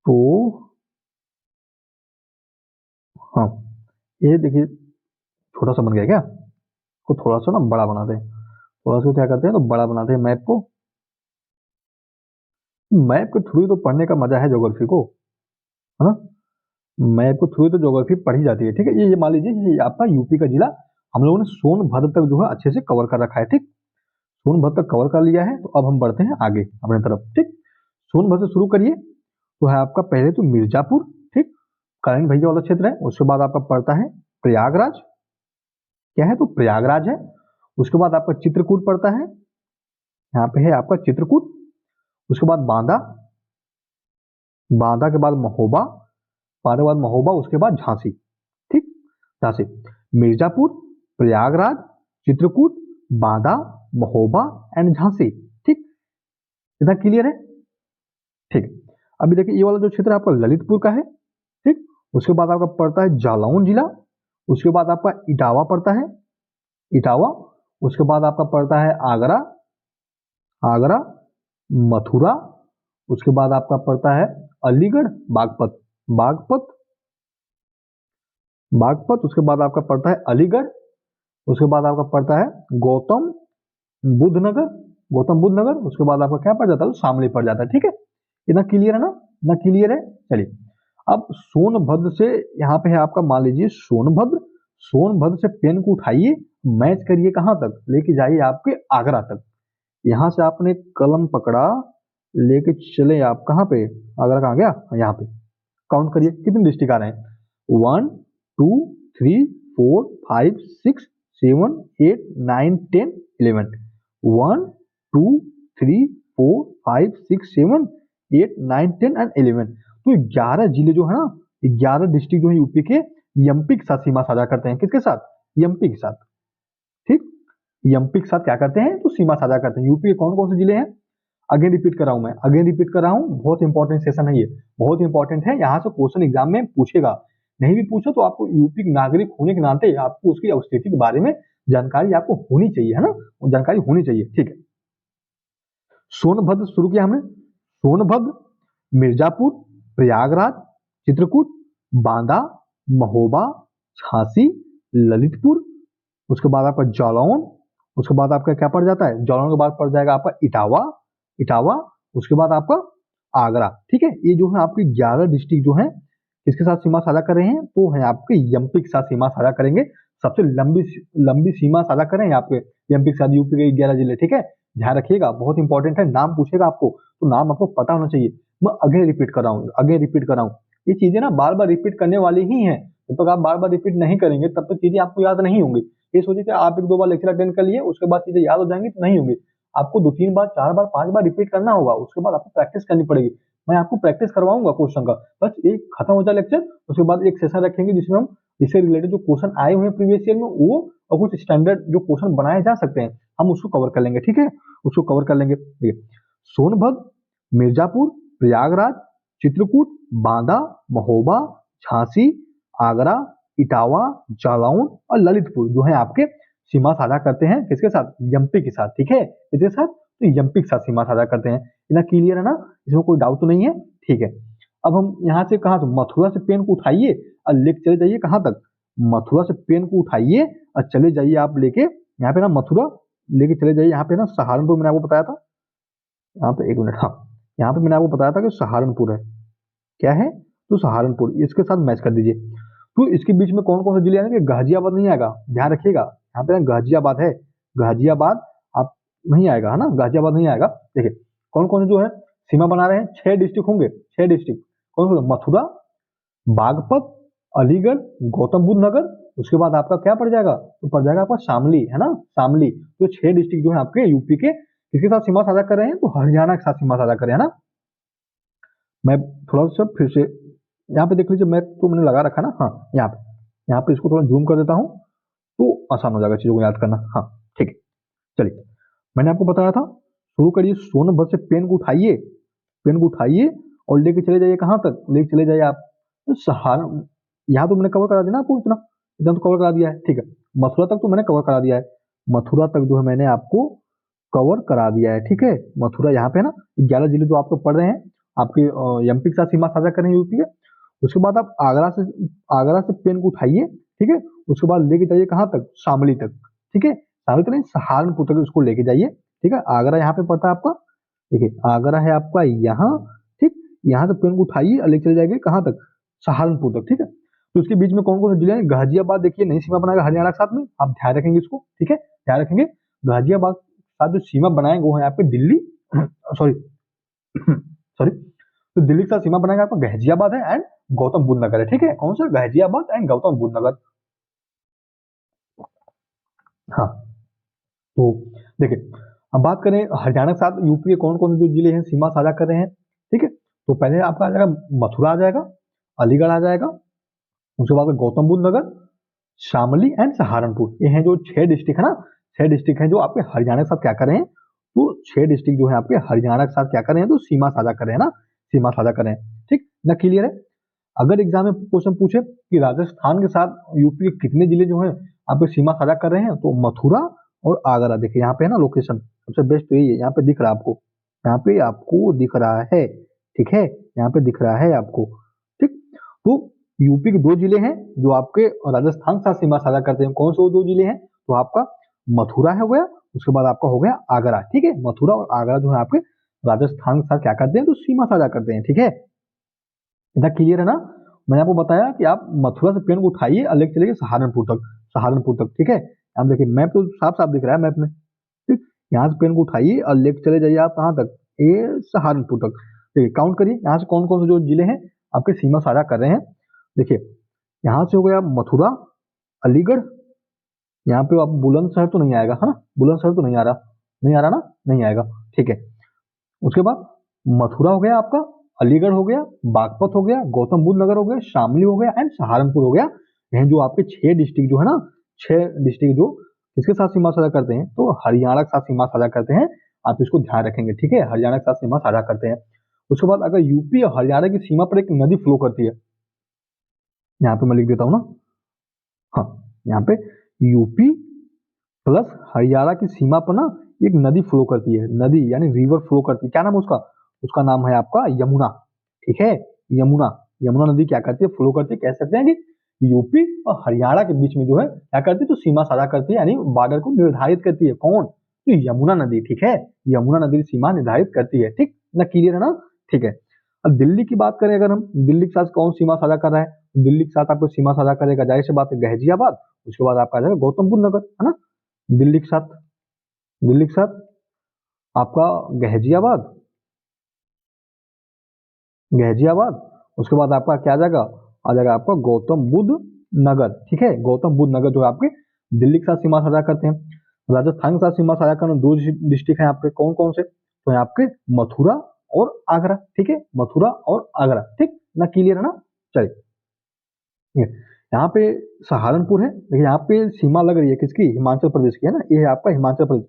तो हाँ ये देखिए छोटा सा बन गया क्या, को थोड़ा सा ना बड़ा बनाते हैं, थोड़ा सा क्या करते हैं, तो बड़ा बनाते हैं मैप को। मैप के थ्रू तो पढ़ने का मजा है ज्योग्राफी को, है ना, मैप के थ्रू तो ज्योग्राफी पढ़ी जाती है, ठीक है। ये मान लीजिए ये आपका यूपी का जिला हम लोगों ने सोनभद्र तक जो है अच्छे से कवर कर रखा है, ठीक। सोनभद्र तक कवर कर लिया है, तो अब हम बढ़ते हैं आगे अपने तरफ, ठीक। सोनभद्र से शुरू करिए, तो है आपका पहले तो मिर्जापुर, ठीक, करण भैया वाला क्षेत्र है। उसके बाद आपका पड़ता है प्रयागराज, क्या है, तो प्रयागराज है। उसके बाद आपका चित्रकूट पड़ता है, यहाँ पे है आपका चित्रकूट। उसके बाद बांदा, बांदा के बाद महोबा, बांदा के बाद महोबा, उसके बाद झांसी, ठीक, झांसी, मिर्जापुर, प्रयागराज, चित्रकूट, बांदा, महोबा एंड झांसी, ठीक। इतना क्लियर है, ठीक। अभी देखिए ये वाला जो क्षेत्र आपका ललितपुर का है, ठीक। उसके बाद आपका पड़ता है जालौन जिला, उसके बाद आपका इटावा पड़ता है, इटावा। उसके बाद आपका पड़ता है आगरा, आगरा, मथुरा। उसके बाद आपका पड़ता है अलीगढ़, बागपत, बागपत, बागपत। उसके बाद आपका पड़ता है अलीगढ़। उसके बाद आपका पड़ता है गौतम बुद्ध नगर, गौतम बुद्ध नगर, उसके बाद आपका क्या पड़ जाता है, शामली पड़ जाता है। ठीक है, इतना क्लियर है ना, इतना क्लियर है। चलिए अब सोनभद्र से यहाँ पे है आपका, मान लीजिए सोनभद्र, सोनभद्र से पेन को उठाइए, मैच करिए कहाँ तक, लेके जाइए आपके आगरा तक। यहाँ से आपने कलम पकड़ा, लेके चले आप कहाँ पे, आगरा कहाँ गया, यहाँ पे। काउंट करिए कितने डिस्ट्रिक्ट आ रहे हैं, 1 2 3 4 5 6 7 8 9 10 11, 1 2 3 4 5 6 7 8 9 10 एंड 11। तो 11 जिले जो है ना, 11 डिस्ट्रिक्ट जो है यूपी के, एमपी के साथ सीमा साझा करते हैं। किसके साथ, एमपी के साथ। ठीक, एमपी के साथ क्या करते हैं, तो सीमा साझा करते हैं। यूपी के कौन कौन से जिले हैं, अगेन रिपीट कर रहा हूं मैं, अगेन रिपीट कर रहा हूं, बहुत इंपॉर्टेंट सेशन है ये, बहुत इंपॉर्टेंट है। यहाँ से क्वेश्चन एग्जाम में पूछेगा, नहीं भी पूछो तो आपको यूपी के नागरिक होने के नाते आपको उसकी स्थिति के बारे में जानकारी आपको होनी चाहिए, है ना, वो जानकारी होनी चाहिए। ठीक है, सोनभद्र शुरू किया हमने, सोनभद्र, मिर्जापुर, प्रयागराज, चित्रकूट, बांदा, महोबा, झांसी, ललितपुर, उसके बाद आपका जालौन, उसके बाद आपका क्या पड़ जाता है, जालौन के बाद पड़ जाएगा आपका इटावा, इटावा, उसके बाद आपका आगरा। ठीक है, ये जो है आपके 11 डिस्ट्रिक्ट जो है किसके साथ सीमा साझा कर रहे हैं, तो है आपके एमपी के साथ सीमा साझा करेंगे। सबसे लंबी लंबी सीमा साझा करें आपके एमपी के साथ, यूपी के 11 जिले। ठीक है, ध्यान रखिएगा, बहुत इंपॉर्टेंट है, नाम पूछेगा आपको तो नाम आपको पता होना चाहिए। मैं अगेन रिपीट कर रहा हूँ, अगेन रिपीट कर रहा हूँ, ये चीजें ना बार बार रिपीट करने वाली ही है। जब तक आप बार बार रिपीट नहीं करेंगे तब तक चीजें आपको याद नहीं होंगी। ये सोचिए कि आप 1-2 बार लेक्चर अटेंड कर लिए, उसके बाद चीजें याद हो जाएंगी, तो नहीं होंगी। आपको 2-3 बार, 4 बार, 5 बार रिपीट करना होगा, उसके बाद आपको प्रैक्टिस करनी पड़ेगी। मैं आपको प्रैक्टिस करवाऊंगा क्वेश्चन का, बस एक खत्म हो जाए लेक्चर, उसके बाद एक सेशन रखेंगे जिसमें हम इससे रिलेटेड जो क्वेश्चन आए हुए हैं प्रीवियस ईयर में, वो और कुछ स्टैंडर्ड जो क्वेश्चन बनाए जा सकते हैं, हम उसको कवर कर लेंगे। ठीक है, उसको कवर कर लेंगे। ठीक है, सोनभद्र, मिर्जापुर, प्रयागराज, चित्रकूट, बांदा, महोबा, झांसी, आगरा, इटावा, जालौन और ललितपुर जो है आपके सीमा साझा करते हैं किसके साथ, एमपी के साथ। ठीक है, किसके साथ, तो एमपी के साथ सीमा साझा करते हैं। इतना क्लियर है ना, इसमें कोई डाउट तो नहीं है। ठीक है, अब हम यहाँ से कहाँ से, मथुरा से पेन को उठाइए और लेके चले जाइए कहाँ तक, मथुरा से पेन को उठाइए और चले जाइए आप लेके यहाँ पे ना, मथुरा लेके चले जाइए यहाँ पे ना, सहारनपुर मैंने आपको बताया था, यहाँ पे 1 मिनट, हाँ, यहाँ पे मैंने आपको बताया था कि सहारनपुर है, क्या है, तो सहारनपुर, इसके साथ मैच कर दीजिए। तो इसके बीच में कौन कौन से जिले आएंगे, गाजियाबाद नहीं आएगा, ध्यान रखिएगा, यहाँ पे ना गाजियाबाद है, गाजियाबाद आप नहीं आएगा, है ना, गाजियाबाद नहीं आएगा। देखिए कौन कौन से जो है सीमा बना रहे हैं, 6 डिस्ट्रिक्ट होंगे, 6 डिस्ट्रिक्ट कौन कौन, मथुरा, बागपत, अलीगढ़, गौतम बुद्ध नगर, उसके बाद आपका क्या पड़ जाएगा, तो पड़ जाएगा आपका शामली, है ना, शामली। तो 6 डिस्ट्रिक्ट जो है आपके यूपी के किसके साथ सीमा साझा कर रहे हैं, तो हरियाणा के साथ सीमा साझा कर रहे हैं ना। मैं थोड़ा सा फिर से यहाँ पे देख लीजिए, मैप तो मैंने लगा रखा ना, हाँ, यहाँ पे इसको थोड़ा जूम कर देता हूँ तो आसान हो जाएगा चीजों को याद करना। हाँ ठीक है, चलिए मैंने आपको बताया था, शुरू करिए, सोनभद्र से पेन को उठाइए, पेन को उठाइए और लेके चले जाइए कहाँ तक, लेके चले जाइए आप, तो सहारन, यहाँ तो मैंने कवर करा दिया ना आपको, इतना इतना तो कवर करा दिया है। ठीक है, मथुरा तक तो मैंने कवर करा दिया है, मथुरा तक जो है मैंने आपको कवर करा दिया है। ठीक है, मथुरा यहाँ पे ना 11 जिले जो आपको पढ़ रहे हैं, आपके एमपी के साथ सीमा साझा करें यूपी के। उसके बाद आप आगरा से पेन को उठाइए, ठीक है, उसके बाद लेके जाइए कहाँ तक, शामली तक। ठीक है, शामली तक नहीं, सहारनपुर तक उसको लेके जाइए। ठीक है, आगरा यहाँ पे पड़ता है आपका, देखिए आगरा है आपका यहाँ, ठीक, यहाँ से पेन को उठाइए और लेके चले जाएंगे कहाँ तक, सहारनपुर तक। ठीक है, तो उसके बीच में कौन कौन से जिले हैं, गाजियाबाद देखिए नई सीमा बनाएगा हरियाणा के साथ में, आप ध्यान रखेंगे इसको। ठीक है, ध्यान रखेंगे, गाजियाबाद के साथ जो सीमा बनाएंगे वो है आपके दिल्ली, सॉरी सॉरी, तो दिल्ली के साथ सीमा बनाएगा आपका गाजियाबाद है एंड गौतम बुद्ध नगर है। ठीक है, कौन सा, गाजियाबाद एंड गौतम बुद्ध नगर। हाँ, तो देखिए अब बात करें हरियाणा के साथ यूपी के कौन कौन से जो जिले हैं सीमा साझा कर रहे हैं। ठीक है, तो पहले आपका आ जाएगा मथुरा आ जाएगा, अलीगढ़ आ जाएगा, उसके बाद गौतम बुद्ध नगर, शामली एंड सहारनपुर। ये हैं जो 6 डिस्ट्रिक्ट है ना, 6 डिस्ट्रिक्ट हैं जो आपके हरियाणा के साथ क्या कर रहे हैं, तो 6 डिस्ट्रिक्ट जो है आपके हरियाणा के साथ क्या कर रहे हैं, तो सीमा साझा कर रहे हैं ना, सीमा साझा कर रहे हैं। ठीक ना, क्लियर है। अगर एग्जाम में क्वेश्चन पूछे कि राजस्थान के साथ यूपी के कितने जिले जो हैं आपके सीमा साझा कर रहे हैं, तो मथुरा और आगरा, देखिए यहाँ पे है ना लोकेशन, सबसे बेस्ट तो यही है, यहाँ पे दिख रहा है आपको, यहाँ पे आपको दिख रहा है। ठीक है, यहाँ पे दिख रहा है आपको। ठीक, तो यूपी के 2 जिले हैं जो आपके राजस्थान के साथ सीमा साझा करते हैं, कौन से वो 2 जिले हैं, तो आपका मथुरा हो गया, उसके बाद आपका हो गया आगरा। ठीक है, मथुरा और आगरा जो है आपके राजस्थान के साथ क्या करते हैं, तो सीमा साझा करते हैं। ठीक है, इतना क्लियर है ना। मैंने आपको बताया कि आप मथुरा से पेन को उठाइए और लेके चलिए सहारनपुर तक, सहारनपुर तक। ठीक है, आप देखिए मैप तो साफ साफ दिख रहा है मैप में। ठीक, यहाँ से पेन को उठाइए और लेके चले जाइए आप कहाँ तक, ये सहारनपुर तक। देखिए काउंट करिए यहाँ से कौन कौन से जो जिले हैं आपके सीमा साझा कर रहे हैं। देखिए यहाँ से हो गया मथुरा, अलीगढ़, यहाँ पे आप बुलंदशहर तो नहीं आएगा है ना, बुलंदशहर तो नहीं आ रहा, नहीं आ रहा ना, नहीं आएगा। ठीक है, उसके बाद मथुरा हो गया आपका, अलीगढ़ हो गया, बागपत हो गया, गौतम बुद्ध नगर हो गया, शामली हो गया एंड सहारनपुर हो गया। यह जो आपके 6 डिस्ट्रिक्ट जो है ना, 6 डिस्ट्रिक्ट जो किसके साथ सीमा साझा करते हैं, तो हरियाणा के साथ सीमा साझा करते हैं। आप इसको ध्यान रखेंगे। ठीक है, हरियाणा के साथ सीमा साझा करते हैं। उसके बाद अगर यूपी और हरियाणा की सीमा पर एक नदी फ्लो करती है, यहाँ पे मैं लिख देता हूँ ना, हाँ यहाँ पे यूपी प्लस हरियाणा की सीमा पर ना एक नदी फ्लो करती है, नदी यानी रिवर फ्लो करती है। क्या नाम है उसका, उसका नाम है आपका यमुना। ठीक है, यमुना, यमुना नदी क्या करती है, फ्लो करती है। कह सकते हैं कि यूपी और हरियाणा के बीच में जो है क्या करती है, तो सीमा साझा करती है, यानी बॉर्डर को निर्धारित करती है। कौन, तो यमुना नदी। ठीक है, यमुना नदी सीमा निर्धारित करती है। ठीक ना, क्लियर है ना। ठीक है, अब दिल्ली की बात करें अगर हम, दिल्ली के साथ कौन सीमा साझा कर रहा है, दिल्ली के साथ आपको सीमा साझा करेगा जाहिर सी बात है गाजियाबाद। उसके बाद आपका आ जाएगा गौतम बुद्ध नगर, है ना। दिल्ली के साथ, दिल्ली के साथ आपका गाजियाबाद, गाजियाबाद, उसके बाद आपका क्या आ जाएगा आपका गौतम बुद्ध नगर। ठीक है, गौतम बुद्ध नगर जो है आपके दिल्ली के साथ सीमा साझा करते हैं। राजस्थान के साथ सीमा साझा करने दो डिस्ट्रिक्ट हैं आपके, कौन कौन से, तो है आपके मथुरा और आगरा। ठीक है, मथुरा और आगरा। ठीक ना, क्लियर है ना। चलिए यहाँ पे सहारनपुर है, देखिए यहाँ पे सीमा लग रही है किसकी, हिमाचल प्रदेश की, है ना। ये है आपका हिमाचल प्रदेश,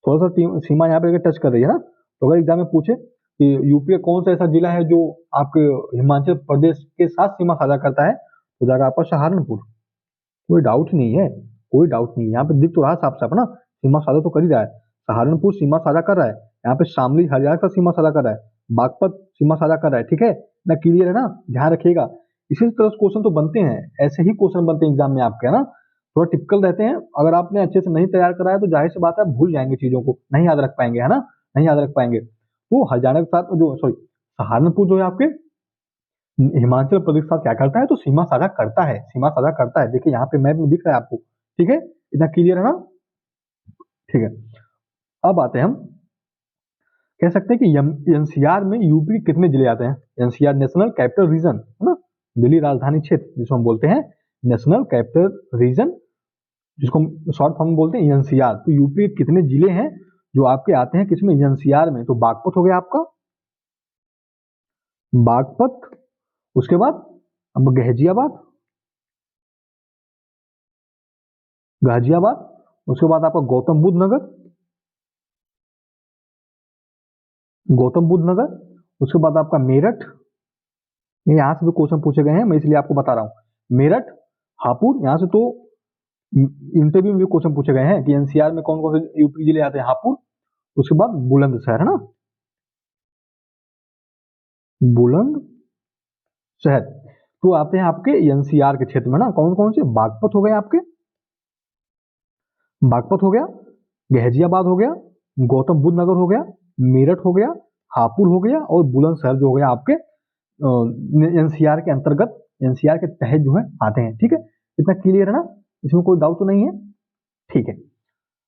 थोड़ा सा सीमा यहाँ पे टच कर रही है ना। तो अगर एग्जाम में पूछे कि यूपी का कौन सा ऐसा जिला है जो आपके हिमाचल प्रदेश के साथ सीमा साझा करता है, तो जाएगा आपका सहारनपुर। कोई डाउट नहीं है, कोई डाउट नहीं है, यहाँ पे दिख तो रहा है साफ साफ ना, सीमा साझा तो कर ही रहा है। सहारनपुर सीमा साझा कर रहा है, यहाँ पे शामली हरियाणा का सीमा साझा कर रहा है, बागपत सीमा साझा कर रहा है। ठीक है ना, क्लियर है ना, ध्यान रखिएगा। इसी तरह से क्वेश्चन तो बनते हैं, ऐसे ही क्वेश्चन बनते हैं एग्जाम में आपके, है ना। थोड़ा टिपिकल रहते हैं, अगर आपने अच्छे से नहीं तैयार करा है तो जाहिर सी बात है भूल जाएंगे चीजों को, नहीं याद रख पाएंगे, है ना, नहीं याद रख पाएंगे। तो हरियाणा के साथ जो, सॉरी, सहारनपुर जो है आपके हिमाचल प्रदेश के साथ क्या करता है, तो सीमा साझा करता है, सीमा साझा करता है। देखिए यहाँ पे मैप में दिख रहा है आपको। ठीक है, इतना क्लियर है ना। ठीक है, अब आते हैं हम, कह सकते हैं कि एनसीआर में यूपी के कितने जिले आते हैं। एनसीआर नेशनल कैपिटल रीजन, है ना, दिल्ली राजधानी क्षेत्र जिसको हम बोलते हैं नेशनल कैपिटल रीजन, जिसको हम शॉर्ट फॉर्म में बोलते हैं एनसीआर। तो यूपी के कितने जिले हैं जो आपके आते हैं किसमें, एनसीआर में, तो बागपत हो गया आपका, बागपत, उसके बाद अब गाजियाबाद, गाजियाबाद, उसके बाद आपका गौतम बुद्ध नगर, गौतम बुद्ध नगर, उसके बाद आपका मेरठ। ये यहाँ से भी क्वेश्चन पूछे गए हैं, मैं इसलिए आपको बता रहा हूँ। मेरठ, हापुड़, यहाँ से तो इंटरव्यू में भी क्वेश्चन पूछे गए हैं कि एनसीआर में कौन कौन से यूपी जिले आते हैं, हापुड़, उसके बाद बुलंदशहर, है ना, बुलंदशहर। तो आते हैं आपके एनसीआर के क्षेत्र में ना, कौन कौन से, बागपत हो गए आपके, बागपत हो गया, गाजियाबाद हो गया, गौतम बुद्ध नगर हो गया, मेरठ हो गया, हापुड़ हो गया और बुलंदशहर जो हो गया आपके एनसीआर के अंतर्गत, एनसीआर के तहत जो है आते हैं। ठीक है, इतना क्लियर है ना, इसमें कोई डाउट तो नहीं है। ठीक है,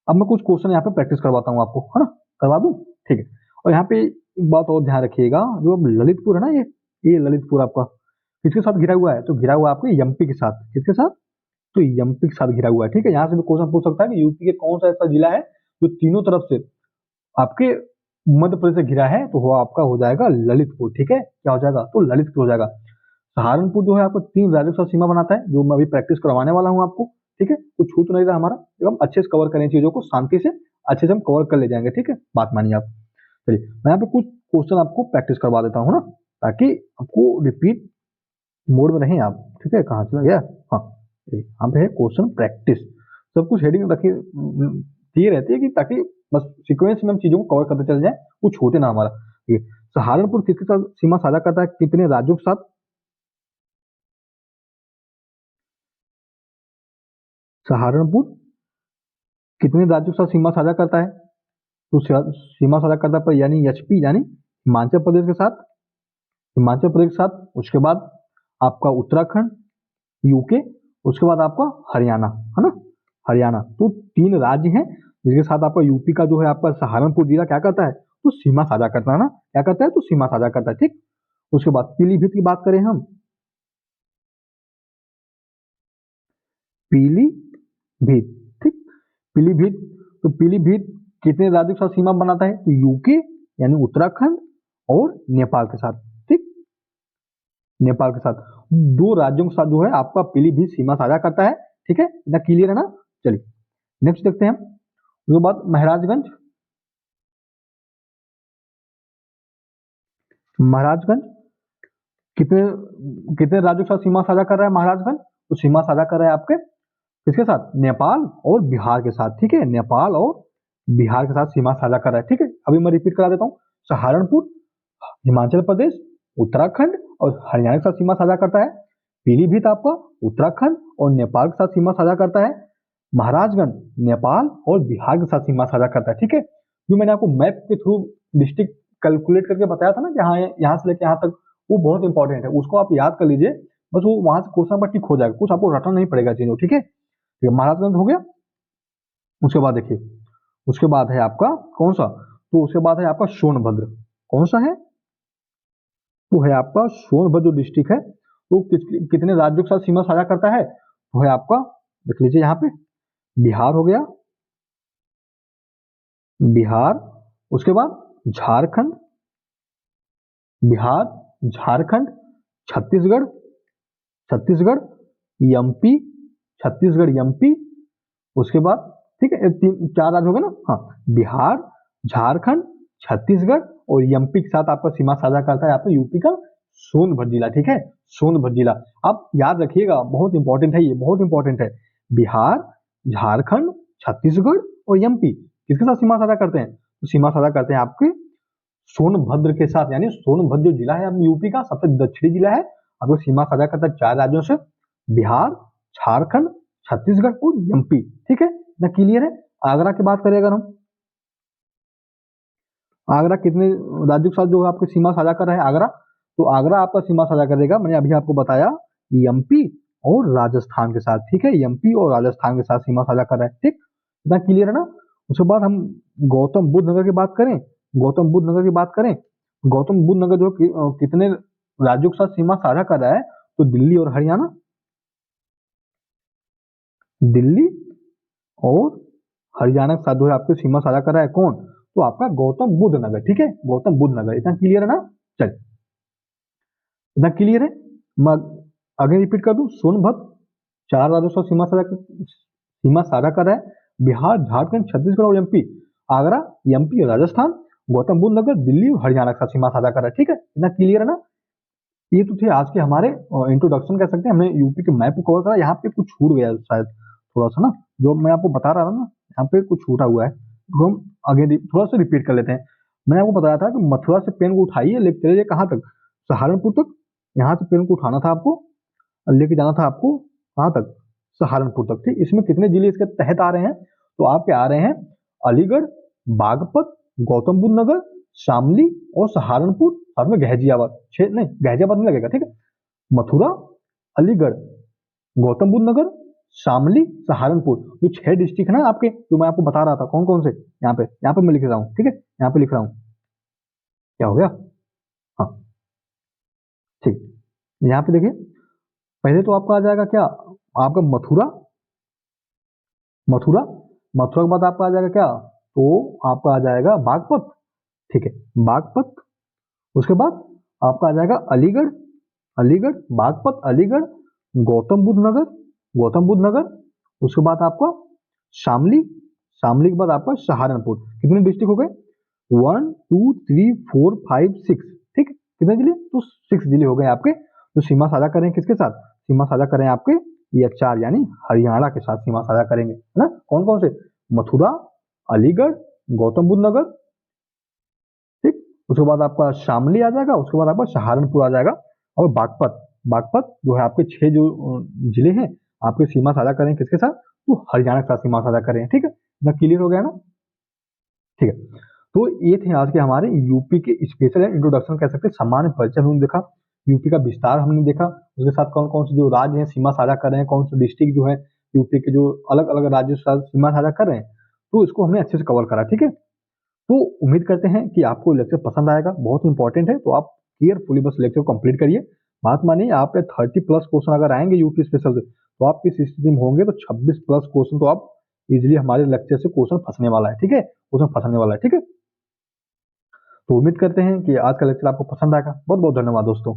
अब मैं कुछ क्वेश्चन यहाँ पे प्रैक्टिस करवाता हूँ आपको, है ना, करवा दूं। ठीक है, और यहाँ पे एक बात और ध्यान रखिएगा, जो अब ललितपुर है ना, ये ललितपुर आपका किसके साथ घिरा हुआ है, तो घिरा हुआ है आपके एमपी के साथ, किसके साथ, तो एमपी के साथ घिरा हुआ है। ठीक है, यहाँ से भी क्वेश्चन पूछ सकता है कि यूपी के कौन सा ऐसा जिला है जो तीनों तरफ से आपके मध्य प्रदेश से घिरा है, तो वो आपका हो जाएगा ललितपुर। ठीक है, क्या हो जाएगा, तो ललितपुर हो जाएगा। सहारनपुर जो है आपको 3 राज्यों के साथ सीमा बनाता है, जो मैं अभी प्रैक्टिस करवाने वाला हूँ आपको। ठीक है, कुछ छूट नहीं रहा हमारा, एकदम अच्छे से कवर करें चीजों को, शांति से अच्छे से हम कवर कर ले जाएंगे। ठीक है, बात मानिए आप। चलिए मैं यहाँ पे कुछ क्वेश्चन आपको प्रैक्टिस करवा देता हूँ ना, ताकि आपको रिपीट मोड में रहें आप। ठीक है, कहाँ चला गया, हाँ यहाँ पे है क्वेश्चन प्रैक्टिस। सब कुछ हेडिंग रखिए, ये रहती है कि ताकि बस सीक्वेंस में हम चीजों को कवर करते चल जाए, कुछ छूटे ना हमारा। ठीक है, सहारनपुर किसके साथ सीमा साझा करता है, कितने राज्यों के साथ, सहारनपुर कितने राज्यों के साथ सीमा साझा करता है? तो सीमा साझा करता है यानी एचपी यानी हिमाचल प्रदेश के साथ, हिमाचल प्रदेश के साथ, उसके बाद आपका उत्तराखंड, यूके, उसके बाद आपका हरियाणा, है ना, हरियाणा। तो 3 राज्य हैं जिसके साथ आपका यूपी का जो है आपका सहारनपुर जिला क्या करता है, तो सीमा साझा करता है ना, क्या करता है, तो सीमा साझा करता है, ठीक। उसके बाद पीलीभीत की बात करें हम, पीलीभीत, ठीक, पीलीभीत, तो पीलीभीत कितने राज्यों के साथ सीमा बनाता है, तो यूके यानी उत्तराखंड और नेपाल के साथ, ठीक, नेपाल के साथ 2 राज्यों के साथ जो है आपका पीलीभीत सीमा साझा करता है, ठीक है, इतना क्लियर है ना। चलिए नेक्स्ट देखते हैं हम। उसके बाद महाराजगंज, महाराजगंज कितने कितने राज्यों के साथ सीमा साझा कर रहा है महाराजगंज, तो सीमा साझा कर रहा है आपके किसके साथ, नेपाल और बिहार के साथ, ठीक है, नेपाल और बिहार के साथ सीमा साझा कर रहा है, ठीक है। अभी मैं रिपीट करा देता हूँ, सहारनपुर हिमाचल प्रदेश, उत्तराखंड और हरियाणा के साथ सीमा साझा करता है। पीलीभीत आपका उत्तराखंड और नेपाल के साथ सीमा साझा करता है। महाराजगंज नेपाल और बिहार के साथ सीमा साझा करता है, ठीक है। जो मैंने आपको मैप के थ्रू डिस्ट्रिक्ट कैलकुलेट करके बताया था ना कि यहाँ से लेकर यहाँ तक, वो बहुत इंपॉर्टेंट है, उसको आप याद कर लीजिए, बस वो वहां से क्वेश्चन पर टिक हो जाएगा, कुछ आपको रटना नहीं पड़ेगा चीजों, ठीक है। महाराजगंज हो गया। उसके बाद देखिए, उसके बाद है आपका कौन सा, तो उसके बाद है आपका सोनभद्र, कौन सा है, वो है आपका सोनभद्र जो डिस्ट्रिक्ट है, वो कितने राज्यों के साथ सीमा साझा करता है, वो है आपका, देख लीजिए यहाँ पे, बिहार हो गया, बिहार, उसके बाद झारखंड, बिहार, झारखंड, छत्तीसगढ़, छत्तीसगढ़, एमपी, छत्तीसगढ़, एमपी, उसके बाद, ठीक है, 4 राज्य हो गए ना, हाँ, बिहार, झारखंड, छत्तीसगढ़ और एमपी के साथ आपका सीमा साझा करता है आपका यूपी का सोनभद्र जिला, ठीक है, सोनभद्र जिला। आप याद रखिएगा, बहुत इंपॉर्टेंट है ये, बहुत इंपॉर्टेंट है। बिहार, झारखंड, छत्तीसगढ़ और एमपी किसके साथ सीमा साझा करते हैं, तो सीमा साझा करते हैं आपके सोनभद्र के साथ, यानी सोनभद्र जो जिला है अपने यूपी का सबसे दक्षिणी जिला है, आपको सीमा साझा करता है 4 राज्यों से, बिहार, झारखंड, छत्तीसगढ़ और एमपी, ठीक है ना, क्लियर है। आगरा की बात करें अगर हम, आगरा कितने राज्यों के साथ जो है आपकी सीमा साझा कर रहा है आगरा, तो आगरा आपका सीमा साझा करेगा, मैंने अभी आपको बताया, एमपी और राजस्थान के साथ, ठीक है, एमपी और राजस्थान के साथ सीमा साझा कर रहा है, ठीक, इतना क्लियर है ना। उसके बाद हम गौतम बुद्ध नगर की बात करें, गौतम बुद्ध नगर की बात करें, गौतम बुद्ध नगर जो कितने राज्यों के साथ सीमा साझा कर रहा है, तो दिल्ली और हरियाणा, दिल्ली और हरियाणा के साथ जो है आपकी सीमा साझा कर रहा है कौन, तो आपका गौतम बुद्ध नगर, ठीक है, गौतम बुद्ध नगर, इतना क्लियर है ना। चल, इतना क्लियर है। मैं अगेन रिपीट कर दूं, सोनभद्र 4 राज्यों से सीमा साझा कर रहा है, बिहार, झारखंड, छत्तीसगढ़ और एमपी, आगरा, एमपी और राजस्थान, गौतम बुद्ध नगर, दिल्ली और हरियाणा के साथ सीमा साझा कर रहा है, ठीक है, इतना क्लियर है ना। ये तो थे आज के हमारे इंट्रोडक्शन कह सकते हैं, हमने यूपी के मैप को कवर करा, यहाँ पे कुछ छूट गया शायद थोड़ा सा ना, जो मैं आपको बता रहा था ना, यहाँ पे कुछ छूटा हुआ है, तो हम आगे थोड़ा सा रिपीट कर लेते हैं। मैंने आपको बताया था कि मथुरा से पेन को उठाइए, लेके चलिए कहाँ तक, सहारनपुर तक, यहाँ से पेन को उठाना था आपको, लेके जाना था आपको कहाँ तक, सहारनपुर तक, ठीक। इसमें कितने जिले इसके तहत आ रहे हैं, तो आपके आ रहे हैं अलीगढ़, बागपत, गौतम बुद्ध नगर, शामली और सहारनपुर, साथ में गाजियाबाद, 6 नहीं, गाजियाबाद नहीं लगेगा, ठीक है, मथुरा, अलीगढ़, गौतम बुद्ध नगर, शामली, सहारनपुर, जो 6 डिस्ट्रिक्ट है ना आपके, जो मैं आपको बता रहा था कौन कौन से, यहाँ पे मैं लिख रहा हूँ, ठीक है, यहाँ पे लिख रहा हूँ, क्या हो गया, हाँ, ठीक। यहाँ पे देखिए, पहले तो आपका आ जाएगा क्या, आपका मथुरा, मथुरा, मथुरा के बाद आपका आ जाएगा क्या, तो आपका आ जाएगा बागपत, ठीक है, बागपत, उसके बाद आपका आ जाएगा अलीगढ़, अलीगढ़, बागपत, अलीगढ़, गौतम बुद्ध नगर, गौतम बुद्ध नगर, उसके बाद आपका शामली, शामली के बाद आपका सहारनपुर, कितने डिस्ट्रिक्ट हो गए, 1 2 3 4 5 6, ठीक है, कितने जिले, तो 6 जिले हो गए आपके, तो सीमा साझा करें किसके साथ, सीमा साझा करें आपके ये 4 यानी हरियाणा के साथ सीमा साझा करेंगे, है ना, कौन कौन से, मथुरा, अलीगढ़, गौतम बुद्ध नगर, ठीक, उसके बाद आपका शामली आ जाएगा, उसके बाद आपका सहारनपुर आ जाएगा, और बागपत, बागपत जो है आपके 6 जो जिले हैं आपके सीमा साझा करें किसके साथ, तो हरियाणा के साथ सीमा साझा करें, ठीक है, ना क्लियर हो गया ना? ठीक है। तो ये थे आज के हमारे यूपी के स्पेशल इंट्रोडक्शन कह सकते हैं, सामान्य परिचय हमने देखा, यूपी का विस्तार हमने देखा, उसके साथ कौन कौन से जो राज्य हैं सीमा साझा कर रहे हैं, कौन से डिस्ट्रिक्ट जो है यूपी के जो अलग अलग राज्यों के साथ सीमा साझा कर रहे हैं, तो इसको हमने अच्छे से कवर करा। ठीक है, तो उम्मीद करते हैं कि आपको लेक्चर पसंद आएगा, बहुत इंपॉर्टेंट है, तो आप केयरफुली बस लेक्चर को कंप्लीट करिए। बात मानिए, आप पे 30+ क्वेश्चन अगर आएंगे यूपी स्पेशल से, तो आप किस स्थिति में होंगे, तो 26+ क्वेश्चन तो आप इजिली हमारे लेक्चर से क्वेश्चन फंसने वाला है। ठीक है, क्वेश्चन फंसने वाला है। ठीक है, तो उम्मीद करते हैं कि आज का लेक्चर आपको पसंद आएगा। बहुत बहुत धन्यवाद दोस्तों।